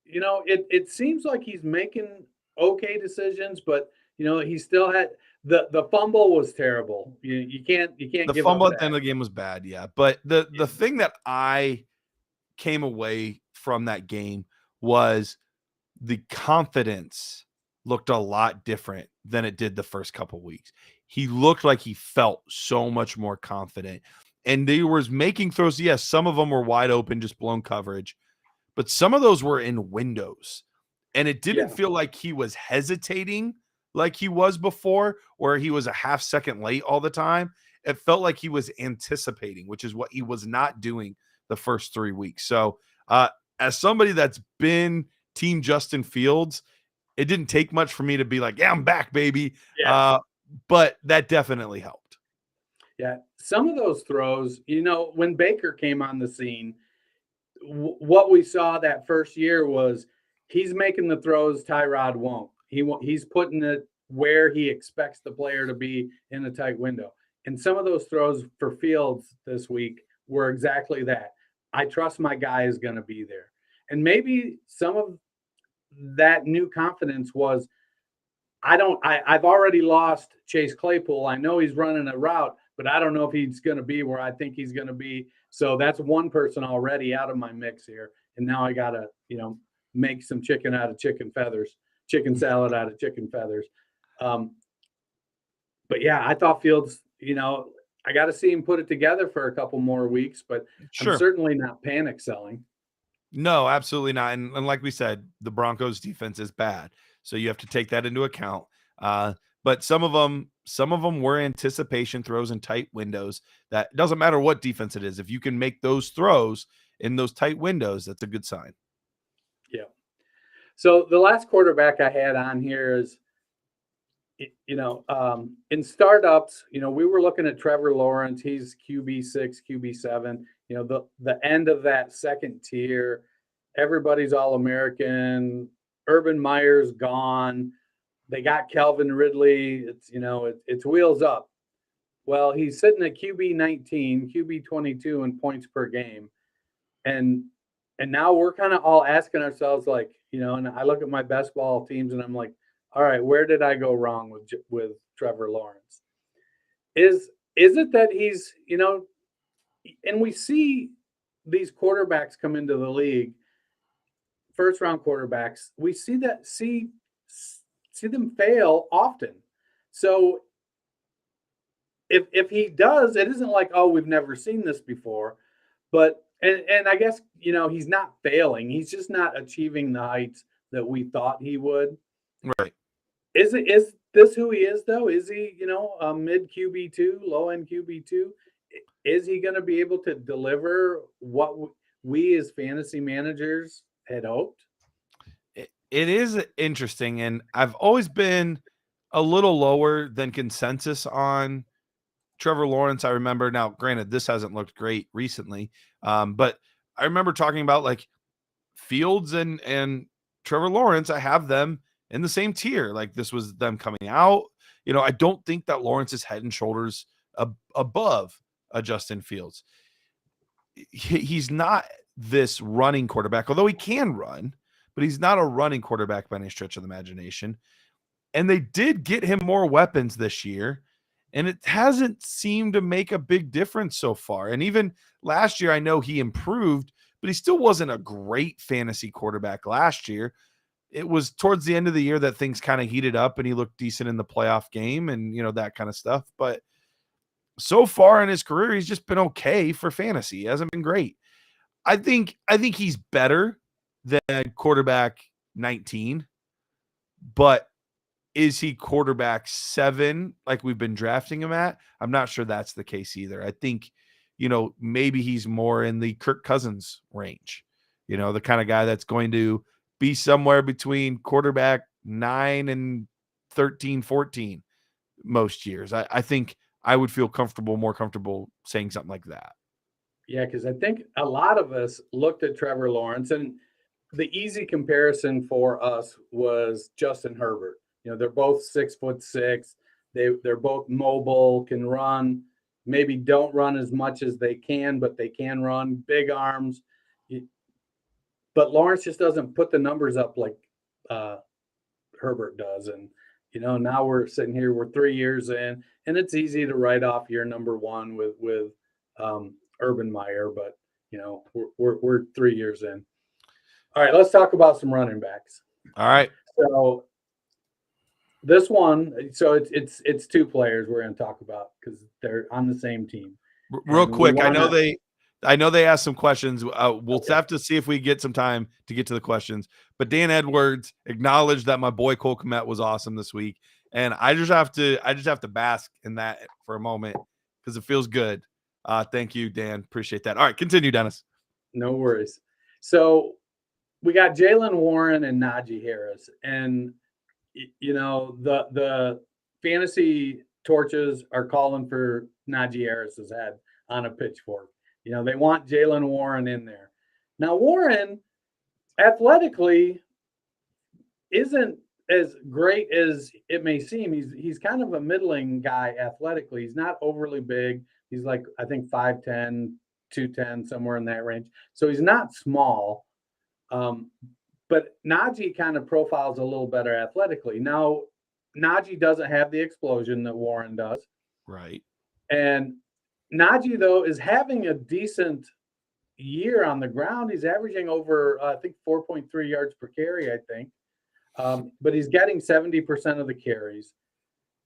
It seems like he's making okay decisions, but he still had the fumble was terrible. You can't The give fumble up at the end of the game was bad, yeah. But the thing that I came away from that game was the confidence looked a lot different than it did the first couple weeks. He looked like he felt so much more confident. And they was making throws. Yes, some of them were wide open, just blown coverage. But some of those were in windows. And it didn't feel like he was hesitating like he was before, where he was a half second late all the time. It felt like he was anticipating, which is what he was not doing the first 3 weeks. So as somebody that's been team Justin Fields, it didn't take much for me to be like, yeah, I'm back, baby. Yeah. But that definitely helped. Yeah. Some of those throws, when Baker came on the scene, what we saw that first year was he's making the throws Tyrod won't. He's putting it where he expects the player to be in a tight window. And some of those throws for Fields this week were exactly that. I trust my guy is going to be there. And maybe some of that new confidence was, I've already lost Chase Claypool. I know he's running a route, but I don't know if he's going to be where I think he's going to be. So that's one person already out of my mix here. And now I got to, make some chicken out of chicken feathers. chicken salad out of chicken feathers. But yeah, I thought Fields, I got to see him put it together for a couple more weeks, but Sure. I'm certainly not panic selling. No, absolutely not. And like we said, the Broncos defense is bad. So you have to take that into account. But some of them were anticipation throws in tight windows. That doesn't matter what defense it is. If you can make those throws in those tight windows, that's a good sign. Yeah. So the last quarterback I had on here is, in startups, we were looking at Trevor Lawrence. He's QB6, QB7. The end of that second tier, everybody's All-American. Urban Meyer's gone. They got Calvin Ridley. It's wheels up. Well, he's sitting at QB19, QB22 in points per game. And now we're kind of all asking ourselves, and I look at my best ball teams and I'm like, all right, where did I go wrong with Trevor Lawrence? Is it that he's, and we see these quarterbacks come into the league, first round quarterbacks, we see them fail often. So if he does, it isn't like, oh, we've never seen this before, but and I guess he's not failing. He's just not achieving the heights that we thought he would. Right. Is this who he is though? Is he, a mid QB2, low end QB2? Is he going to be able to deliver what we as fantasy managers had hoped? It is interesting, and I've always been a little lower than consensus on Trevor Lawrence. I remember, now granted, this hasn't looked great recently, but I remember talking about Fields and Trevor Lawrence. I have them in the same tier. This was them coming out. I don't think that Lawrence is head and shoulders above Justin Fields. He's not this running quarterback, although he can run, but he's not a running quarterback by any stretch of the imagination. And they did get him more weapons this year, and it hasn't seemed to make a big difference so far. And even last year, I know he improved, but he still wasn't a great fantasy quarterback last year. It was towards the end of the year that things kind of heated up and he looked decent in the playoff game and, that kind of stuff. But so far in his career, he's just been okay for fantasy. He hasn't been great. I think he's better than quarterback 19, but is he quarterback 7 like we've been drafting him at? I'm not sure that's the case either. I think, maybe he's more in the Kirk Cousins range, the kind of guy that's going to be somewhere between quarterback 9 and 13, 14 most years. I think I would feel more comfortable saying something like that. Yeah, because I think a lot of us looked at Trevor Lawrence, and the easy comparison for us was Justin Herbert. They're both 6'6". They're both mobile, can run, maybe don't run as much as they can, but they can run, big arms. But Lawrence just doesn't put the numbers up like Herbert does. And, now we're sitting here, we're 3 years in, and it's easy to write off year number one with Urban Meyer, but, we're 3 years in. All right, let's talk about some running backs. All right. So this one, it's 2 players we're going to talk about because they're on the same team. Real quick, I know they asked some questions. We'll have to see if we get some time to get to the questions. But Dan Edwards acknowledged that my boy Cole Kmet was awesome this week, and I just have to bask in that for a moment because it feels good. Thank you, Dan. Appreciate that. All right, continue, Dennis. No worries. So we got Jaylen Warren and Najee Harris, and the fantasy torches are calling for Najee Harris's head on a pitchfork. They want Jaylen Warren in there. Now, Warren, athletically, isn't as great as it may seem. He's kind of a middling guy athletically. He's not overly big. He's I think 5'10", 210, somewhere in that range. So he's not small. But Najee kind of profiles a little better athletically. Now, Najee doesn't have the explosion that Warren does. Right. And Najee, though, is having a decent year on the ground. He's averaging over, I think, 4.3 yards per carry, I think. but he's getting 70% of the carries.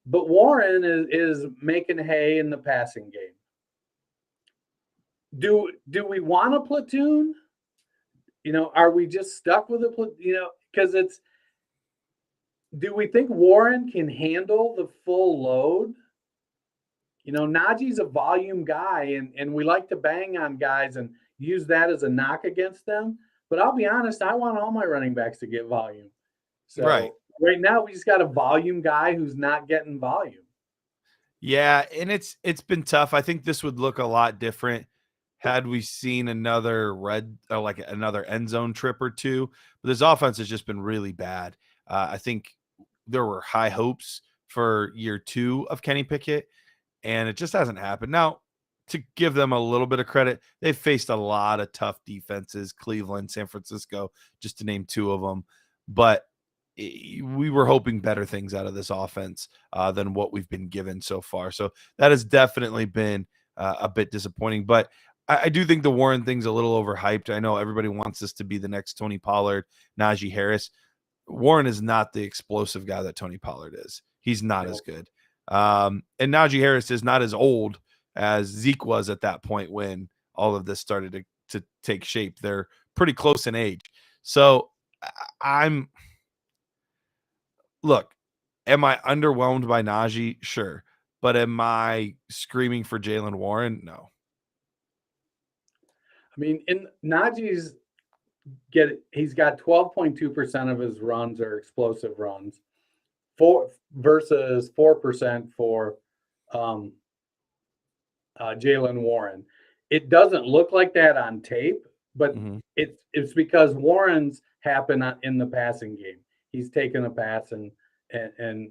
But Warren is making hay in the passing game. Do we want a platoon? Are we just stuck with a platoon? Because do we think Warren can handle the full load? Najee's a volume guy, and we like to bang on guys and use that as a knock against them. But I'll be honest, I want all my running backs to get volume. So right now, we just got a volume guy who's not getting volume. Yeah, and it's been tough. I think this would look a lot different had we seen another another end zone trip or two. But this offense has just been really bad. I think there were high hopes for year 2 of Kenny Pickett, and it just hasn't happened. Now, to give them a little bit of credit, they've faced a lot of tough defenses, Cleveland, San Francisco, just to name 2 of them. But we were hoping better things out of this offense than what we've been given so far. So that has definitely been a bit disappointing. But I do think the Warren thing's a little overhyped. I know everybody wants this to be the next Tony Pollard, Najee Harris. Warren is not the explosive guy that Tony Pollard is. He's not as good. And Najee Harris is not as old as Zeke was at that point when all of this started to take shape. They're pretty close in age. So look, am I underwhelmed by Najee? Sure. But am I screaming for Jaylen Warren? No. I mean, Najee's he's got 12.2% of his runs are explosive runs, versus 4% for Jaylen Warren. It doesn't look like that on tape, but it's because Warren's happen in the passing game. He's taken a pass and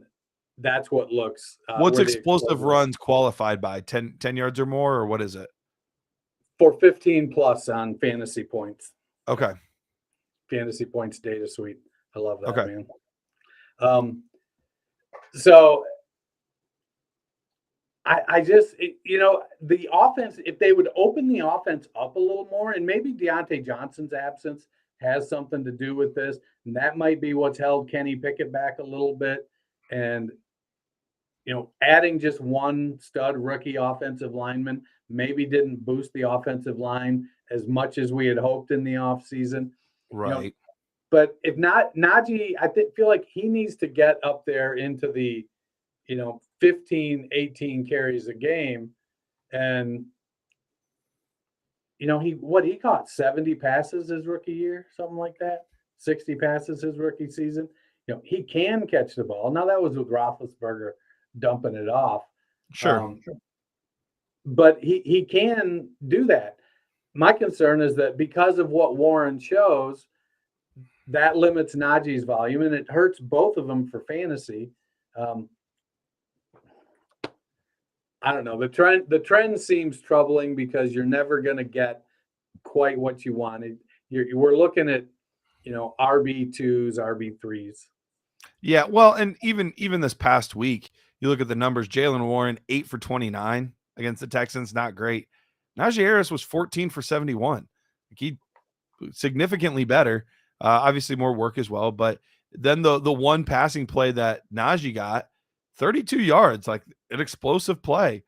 that's what looks. What's explosive runs qualified by? 10 yards or more, or what is it? For 15 plus on fantasy points. Okay. Fantasy points data suite. I love that, okay. Man. So I just, the offense, if they would open the offense up a little more, and maybe Deontay Johnson's absence has something to do with this, and that might be what's held Kenny Pickett back a little bit. And, adding just one stud rookie offensive lineman maybe didn't boost the offensive line as much as we had hoped in the offseason. Right. But if not, Najee, I feel like he needs to get up there into the, 15, 18 carries a game. And, he caught 70 passes his rookie year, something like that, 60 passes his rookie season. He can catch the ball. Now that was with Roethlisberger dumping it off. Sure. But he can do that. My concern is that because of what Warren shows, that limits Najee's volume, and it hurts both of them for fantasy. I don't know. The trend seems troubling because you're never going to get quite what you wanted. We're looking at, RB2s, RB3s. Yeah, well, and even this past week, you look at the numbers. Jaylen Warren 8 for 29 against the Texans, not great. Najee Harris was 14 for 71. He significantly better. Obviously more work as well, but then the one passing play that Najee got, 32 yards, like an explosive play.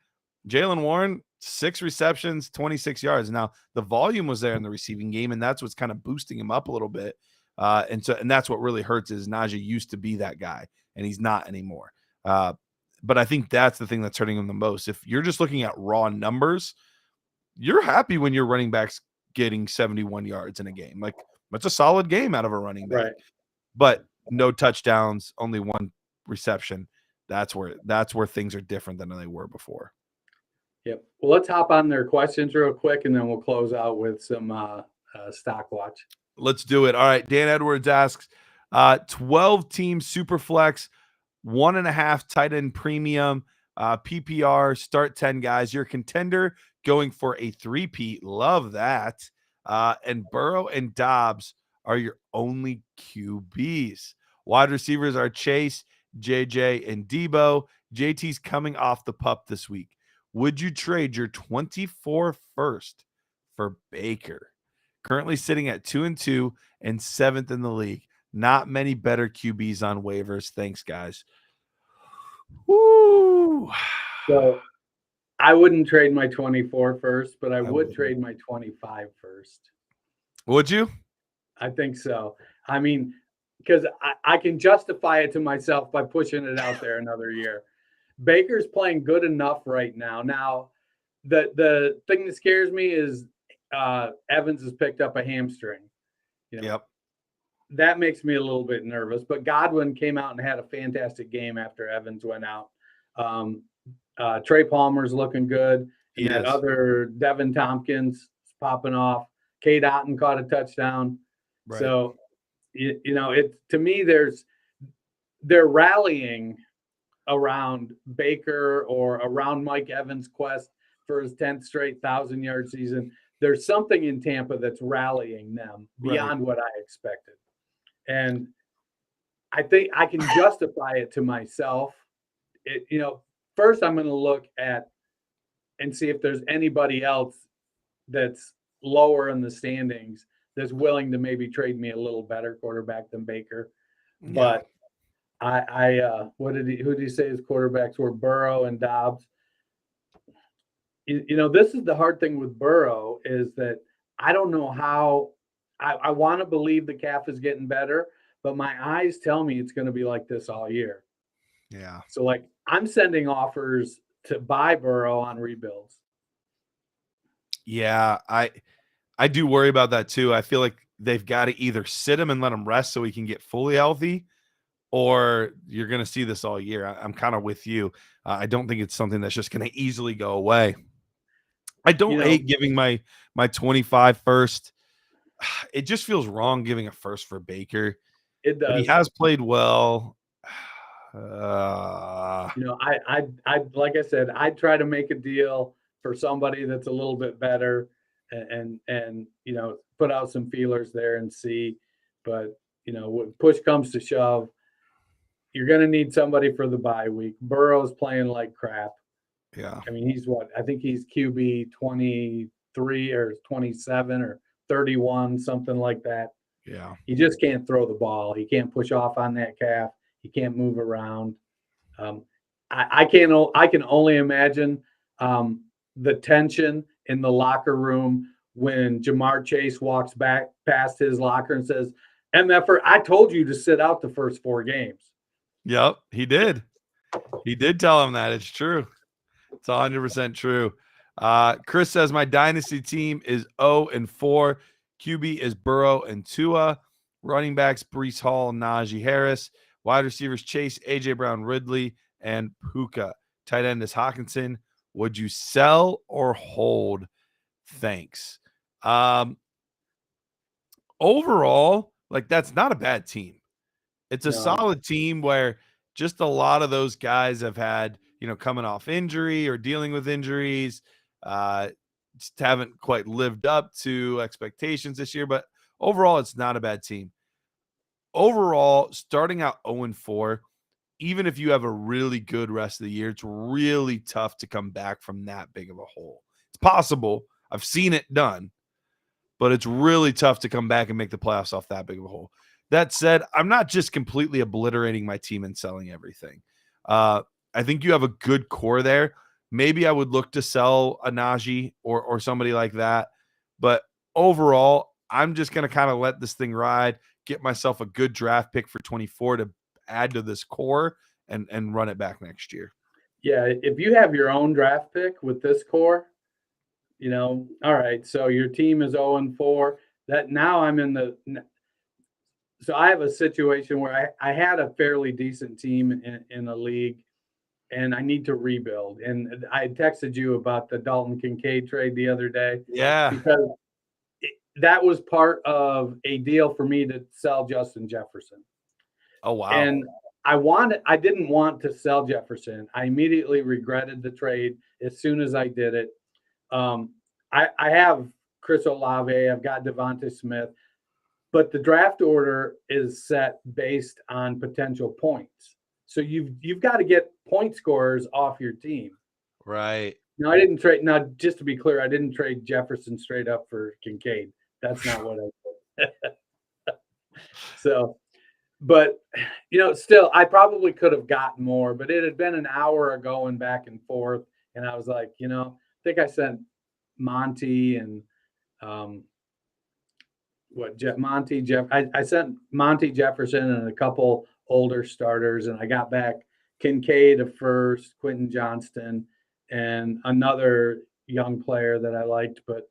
Jaylen Warren, 6 receptions, 26 yards. Now the volume was there in the receiving game, and that's what's kind of boosting him up a little bit. And that's what really hurts is Najee used to be that guy, and he's not anymore. But I think that's the thing that's hurting him the most. If you're just looking at raw numbers, you're happy when your running back's getting 71 yards in a game. Like, that's a solid game out of a running back. Right. But no touchdowns, only one reception. That's where things are different than they were before. Yep. Well, let's hop on their questions real quick, and then we'll close out with some stock watch. Let's do it. All right. Dan Edwards asks, 12-team Superflex, 1.5 tight end premium, PPR, start 10 guys. You're a contender going for a 3-peat. Love that. And Burrow and Dobbs are your only QBs. Wide receivers are Chase, JJ, and Debo. JT's coming off the pup this week. Would you trade your 24 first for Baker? Currently sitting at 2-2 and 7th in the league. Not many better QBs on waivers. Thanks, guys. Woo. So I wouldn't trade my 24 first, but I would wouldn't. trade my 25 first. Would you? I think so. I mean, because I can justify it to myself by pushing it out there another year. Baker's playing good enough right now. Now, the thing that scares me is Evans has picked up a hamstring. Yep. That makes me a little bit nervous. But Godwin came out and had a fantastic game after Evans went out. Trey Palmer's looking good. And that other Devin Tompkins is popping off. Cade Otton caught a touchdown. Right. So, it to me, they're rallying around Baker or around Mike Evans' quest for his 10th straight 1,000-yard season. There's something in Tampa that's rallying them beyond what I expected. And I think I can justify it to myself. First I'm going to look at and see if there's anybody else that's lower in the standings that's willing to maybe trade me a little better quarterback than Baker. Yeah. But who did he say his quarterbacks were? Burrow and Dobbs. This is the hard thing with Burrow is that I don't know how. I want to believe the calf is getting better, but my eyes tell me it's going to be like this all year. Yeah. So I'm sending offers to buy Burrow on rebuilds. Yeah, I do worry about that too. I feel like they've got to either sit him and let him rest so he can get fully healthy, or you're going to see this all year. I'm kind of with you. I don't think it's something that's just going to easily go away. I don't hate giving my 25 first. It just feels wrong giving a first for Baker. It does. But he has played well. I like I said, I'd try to make a deal for somebody that's a little bit better and put out some feelers there and see. But when push comes to shove, you're going to need somebody for the bye week. Burrow's playing like crap. Yeah. I mean, I think he's QB 23 or 27 or 31, something like that. Yeah. He just can't throw the ball. He can't push off on that calf. He can't move around. I can only imagine the tension in the locker room when Jamar Chase walks back past his locker and says, MFR, I told you to sit out the first 4 games. Yep, he did. He did tell him that. It's true. It's 100% true. Chris says my dynasty team is 0-4. QB is Burrow and Tua. Running backs Breece Hall, Najee Harris. Wide receivers Chase, AJ Brown, Ridley, and Puka. Tight end is Hawkinson. Would you sell or hold? Thanks. Overall, that's not a bad team. It's a solid team where just a lot of those guys have had, coming off injury or dealing with injuries. Just haven't quite lived up to expectations this year, but overall, it's not a bad team. Overall, starting out 0-4, even if you have a really good rest of the year, it's really tough to come back from that big of a hole. It's possible. I've seen it done, but it's really tough to come back and make the playoffs off that big of a hole. That said, I'm not just completely obliterating my team and selling everything. I think you have a good core there. Maybe I would look to sell a Najee or somebody like that. But overall, I'm just going to kind of let this thing ride, get myself a good draft pick for 24 to add to this core and run it back next year. Yeah, if you have your own draft pick with this core, all right, so your team is 0-4. That now I'm in the – so I have a situation where I had a fairly decent team in a league, and I need to rebuild. And I texted you about the Dalton Kincaid trade the other day. Yeah. Because that was part of a deal for me to sell Justin Jefferson. Oh, wow. And I didn't want to sell Jefferson. I immediately regretted the trade as soon as I did it. I have Chris Olave. I've got Devonta Smith. But the draft order is set based on potential points. So you've got to get point scorers off your team. Right. No, I didn't trade. Now, just to be clear, I didn't trade Jefferson straight up for Kincaid. That's not what I did. So, but still, I probably could have gotten more, but it had been an hour of going back and forth. And I was like, I think I sent Monty and I sent Monty Jefferson and a couple older starters, and I got back Kincaid at first, Quentin Johnston, and another young player that I liked. But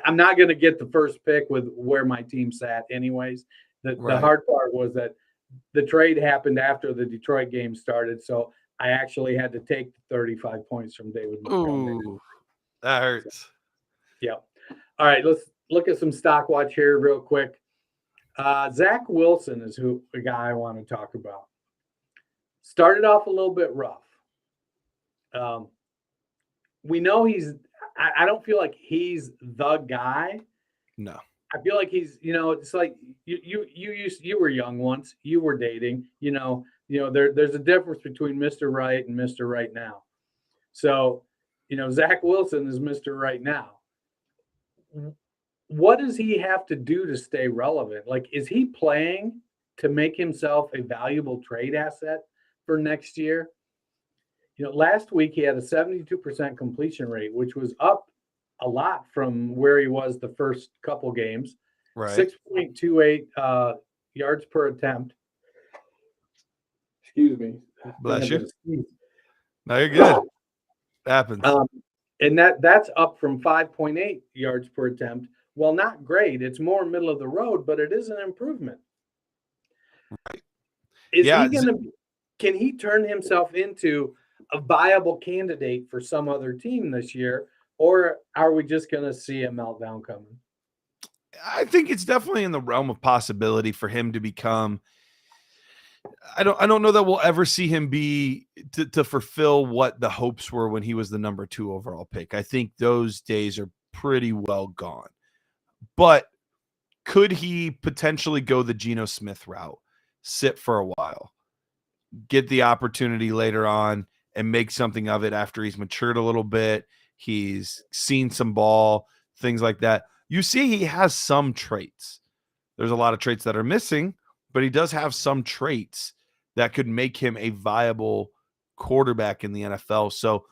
I'm not going to get the first pick with where my team sat anyways. The hard part was that the trade happened after the Detroit game started, so I actually had to take the 35 points from David Montgomery. Ooh, that hurts. Yeah. All right, let's look at some stock watch here real quick. Zach Wilson is the guy I want to talk about. Started off a little bit rough. We know I don't feel like he's the guy. No. I feel like he's, it's like you were young once, you were dating, there's a difference between Mr. Right and Mr. Right now. So, Zach Wilson is Mr. Right now. What does he have to do to stay relevant? Like, is he playing to make himself a valuable trade asset for next year? Last week he had a 72% completion rate, which was up a lot from where he was the first couple games. Right. 6.28 yards per attempt. Excuse me. Bless you. No, you're good. Happens. And that's up from 5.8 yards per attempt. Well, not great. It's more middle of the road, but it is an improvement. Right. Can he turn himself into a viable candidate for some other team this year, or are we just going to see a meltdown coming? I think it's definitely in the realm of possibility for him to become. I don't know that we'll ever see him be to fulfill what the hopes were when he was the number 2 overall pick. I think those days are pretty well gone. But could he potentially go the Geno Smith route, sit for a while, get the opportunity later on, and make something of it after he's matured a little bit, he's seen some ball, things like that? You see he has some traits. There's a lot of traits that are missing, but he does have some traits that could make him a viable quarterback in the NFL. So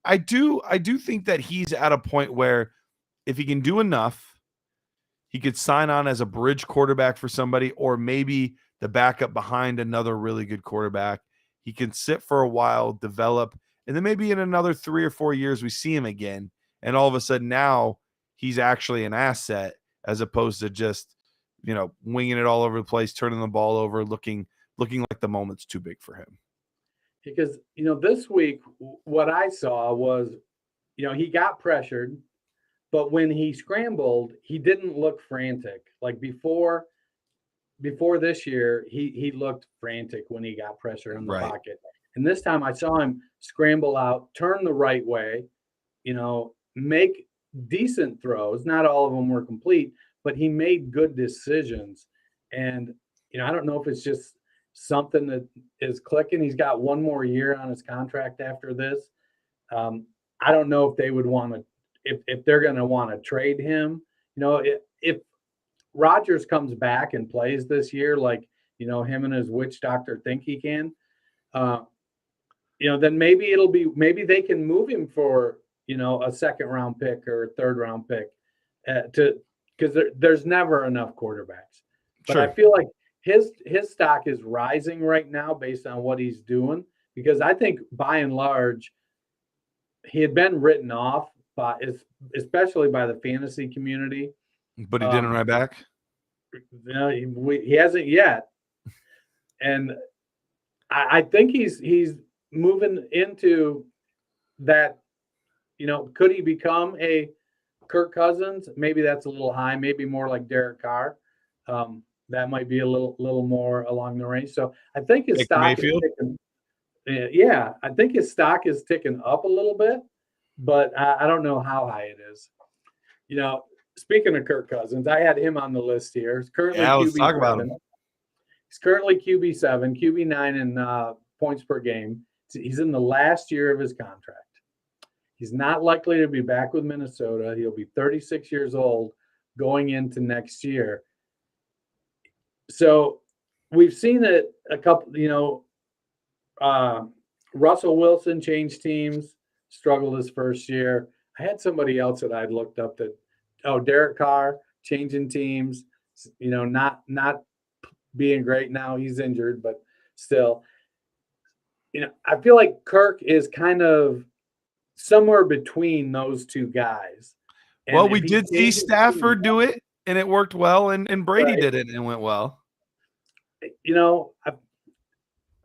I do think that he's at a point where if he can do enough, he could sign on as a bridge quarterback for somebody, or maybe the backup behind another really good quarterback. He can sit for a while, develop, and then maybe in another 3 or 4 years we see him again, and all of a sudden now he's actually an asset as opposed to just, winging it all over the place, turning the ball over, looking like the moment's too big for him. Because, this week what I saw was, he got pressured, but when he scrambled, he didn't look frantic. Like before this year, he looked frantic when he got pressure in the pocket. And this time I saw him scramble out, turn the right way, make decent throws. Not all of them were complete, but he made good decisions. And, I don't know if it's just something that is clicking. He's got one more year on his contract after this. I don't know if they would want to, if they're going to want to trade him. If Rodgers comes back and plays this year, like, him and his witch doctor think he can, then maybe they can move him for, a second round pick or a third round pick because there's never enough quarterbacks. But Sure. I feel like his stock is rising right now based on what he's doing, because I think by and large he had been written off especially by the fantasy community. But he didn't right back? No, he hasn't yet. And I think he's moving into that, could he become a Kirk Cousins? Maybe that's a little high, maybe more like Derek Carr. That might be a little more along the range. So I think his stock is ticking. Yeah, I think his stock is ticking up a little bit, but I don't know how high it is. Speaking of Kirk Cousins, I had him on the list here. He's currently let's talk about him. He's currently QB7, QB9 in points per game. He's in the last year of his contract. He's not likely to be back with Minnesota. He'll be 36 years old going into next year. So we've seen it a couple, Russell Wilson changed teams, struggled his first year. I had somebody else that I'd looked up Derek Carr changing teams, not being great now. He's injured, but still, I feel like Kirk is kind of somewhere between those two guys. And well, we did see Stafford do it, and it worked well, and Brady Right. did it, and it went well.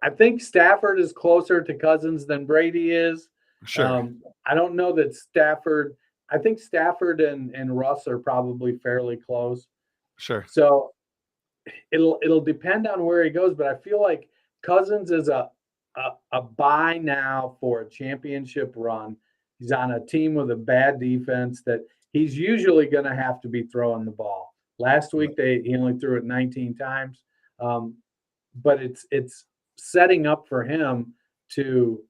I think Stafford is closer to Cousins than Brady is. Sure. I don't know that Stafford. I think Stafford and Russ are probably fairly close. Sure. So it'll depend on where he goes, but I feel like Cousins is a buy now for a championship run. He's on a team with a bad defense that he's usually going to have to be throwing the ball. Last week he only threw it 19 times, but it's setting up for him to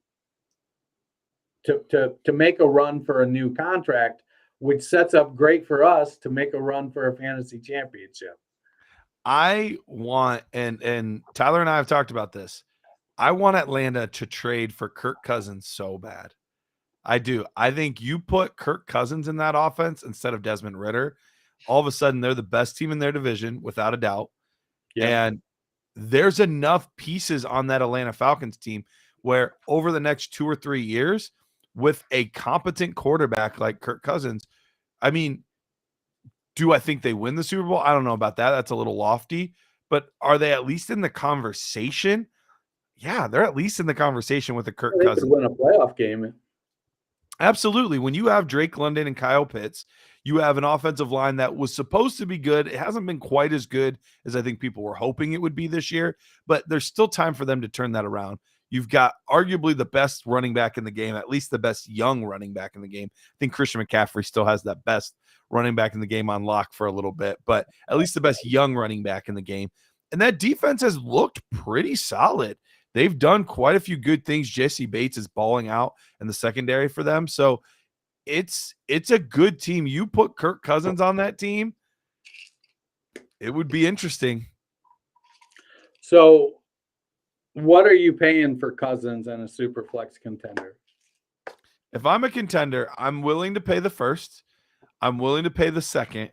make a run for a new contract, which sets up great for us to make a run for a fantasy championship. I want, and Tyler and I have talked about this, I want Atlanta to trade for Kirk Cousins so bad. I do. I think you put Kirk Cousins in that offense instead of Desmond Ridder, all of a sudden they're the best team in their division, without a doubt. Yeah. And there's enough pieces on that Atlanta Falcons team where over the next 2 or 3 years, with a competent quarterback like Kirk Cousins, I mean, do I think they win the Super Bowl? I don't know about that. That's a little lofty. But are they at least in the conversation? Yeah, they're at least in the conversation with the Kirk They Cousins. could win a playoff game. Absolutely. When you have Drake London and Kyle Pitts, you have an offensive line that was supposed to be good. It hasn't been quite as good as I think people were hoping it would be this year, but there's still time for them to turn that around. You've got arguably the best running back in the game, at least the best young running back in the game. I think Christian McCaffrey still has that best running back in the game on lock for a little bit, but at least the best young running back in the game. And that defense has looked pretty solid. They've done quite a few good things. Jesse Bates is balling out in the secondary for them. So it's a good team. You put Kirk Cousins on that team, it would be interesting. So what are you paying for Cousins and a super flex contender? If I'm a contender, I'm willing to pay the first. I'm willing to pay the second.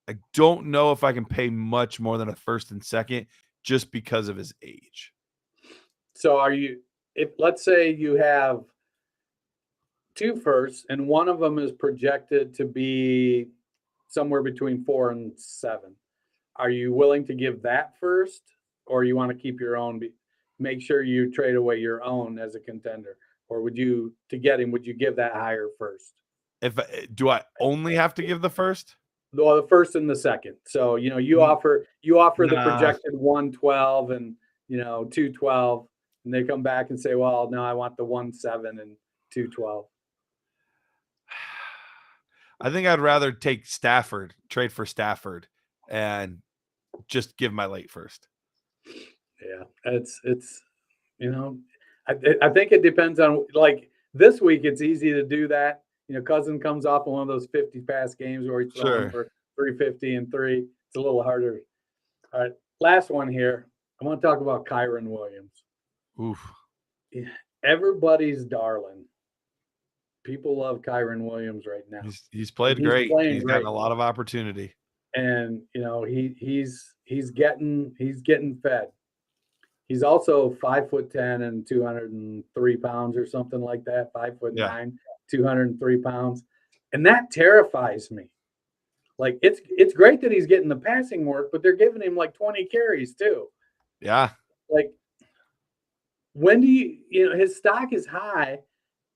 I don't know if I can pay much more than a first and second just because of his age. So let's say you have 2 firsts and one of them is projected to be somewhere between 4 and 7. Are you willing to give that first, or you want to keep your own, make sure you trade away your own as a contender? Or would you give that higher first? Do I only have to give the first? Well, the first and the second. So, you offer the projected 112 and, 212, and they come back and say, well, no, I want the 17 and 212. I think I'd rather take Stafford, trade for Stafford, and just give my late first. Yeah, it's I think it depends on, like, this week it's easy to do that. Cousin comes off of one of those 50 pass games where he's throwing for 350 and 3. It's a little harder. All right, last one here. I want to talk about Kyren Williams. Oof. Everybody's darling. People love Kyren Williams right now. He's played great. He's gotten a lot of opportunity. And he's getting fed. He's also 5'10" and 203 pounds or something like that. 5'9", 203 pounds. And that terrifies me. Like, it's great that he's getting the passing work, but they're giving him like 20 carries too. Yeah. Like, when do his stock is high.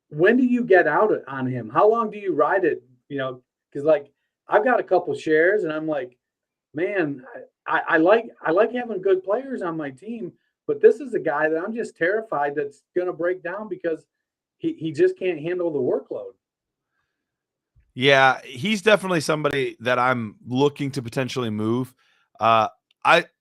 When do you get out on him? How long do you ride it? Because, like, I've got a couple shares and I'm like, man, I like having good players on my team, but this is a guy that I'm just terrified that's going to break down because he just can't handle the workload. Yeah, he's definitely somebody that I'm looking to potentially move. I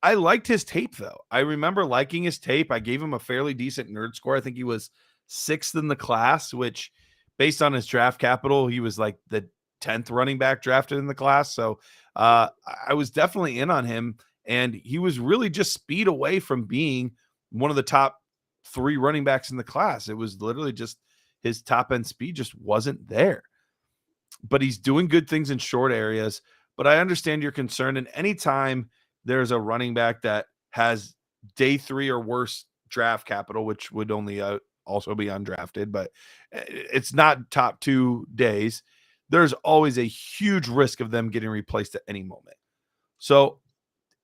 liked his tape, though. I remember liking his tape. I gave him a fairly decent nerd score. I think he was 6th in the class, which, based on his draft capital, he was like the 10th running back drafted in the class. So I was definitely in on him, and he was really just speed away from being one of the top 3 running backs in the class. It was literally just his top end speed just wasn't there. But he's doing good things in short areas. But I understand your concern. And anytime there's a running back that has day 3 or worse draft capital, which would only also be undrafted, but it's not top 2 days, there's always a huge risk of them getting replaced at any moment. So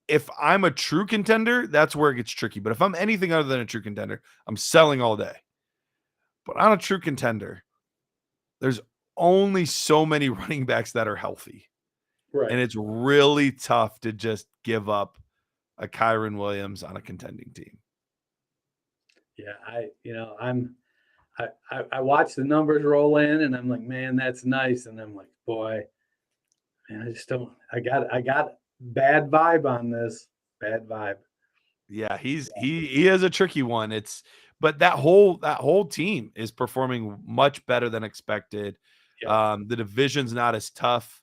if I'm a true contender, that's where it gets tricky. But if I'm anything other than a true contender, I'm selling all day. But on a true contender, there's only so many running backs that are healthy. Right. And it's really tough to just give up a Kyron Williams on a contending team. Yeah, I watch the numbers roll in, and I'm like, man, that's nice. And I'm like, boy, man, I got bad vibe on this. Bad vibe. Yeah, he is a tricky one. But that whole team is performing much better than expected. Yeah. The division's not as tough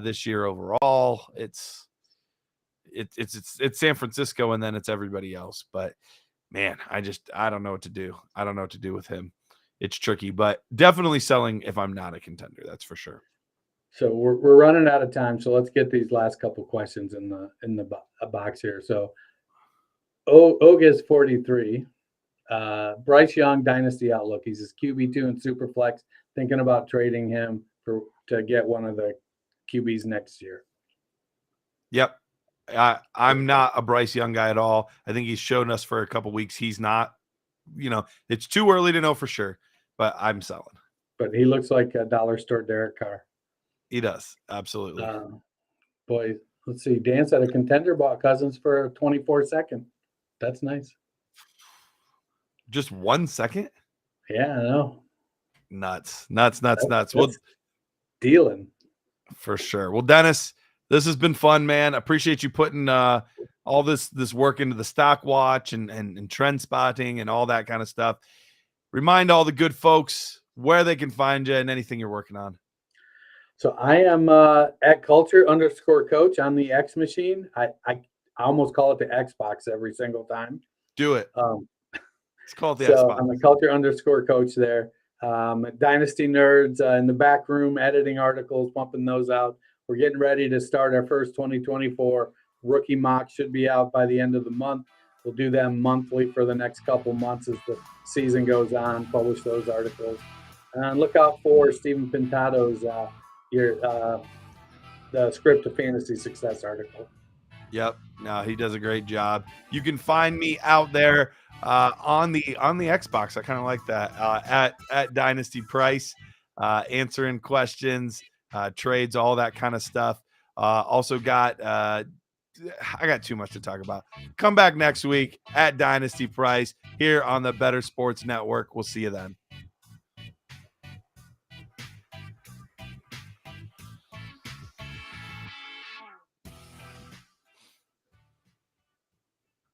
this year overall. It's San Francisco, and then it's everybody else. But man, I don't know what to do. I don't know what to do with him. It's tricky, but definitely selling if I'm not a contender. That's for sure. So we're running out of time. So let's get these last couple questions in the box here. So Oga's 43. Bryce Young Dynasty outlook. He's his QB2 in Superflex. Thinking about trading him to get one of the QBs next year. Yep. I'm not a Bryce Young guy at all. I think he's shown us for a couple weeks he's not. It's too early to know for sure, but I'm selling. But he looks like a dollar store Derek Carr. He does. Absolutely. Boy, let's see. Dan said a contender bought Cousins for a 24-second. That's nice. Just 1 second? Yeah, I know. Nuts. Well, dealing. For sure. Well, Dennis, this has been fun, man. Appreciate you putting all this work into the stock watch and trend spotting and all that kind of stuff. Remind all the good folks where they can find you and anything you're working on. So I am at culture_coach on the X machine. I almost call it the Xbox every single time. Do it. It's called the so Xbox. I'm a culture_coach there. Dynasty Nerds in the back room, editing articles, pumping those out. We're getting ready to start our first 2024 rookie mock. Should be out by the end of the month. We'll do them monthly for the next couple months as the season goes on, publish those articles. And look out for Stephen Pintado's the Script to Fantasy Success article. Yep. No, he does a great job. You can find me out there on the Xbox. I kind of like that at Dynasty Price, answering questions, trades, all that kind of stuff. Also got I got too much to talk about. Come back next week at Dynasty Price here on the Better Sports Network. We'll see you then.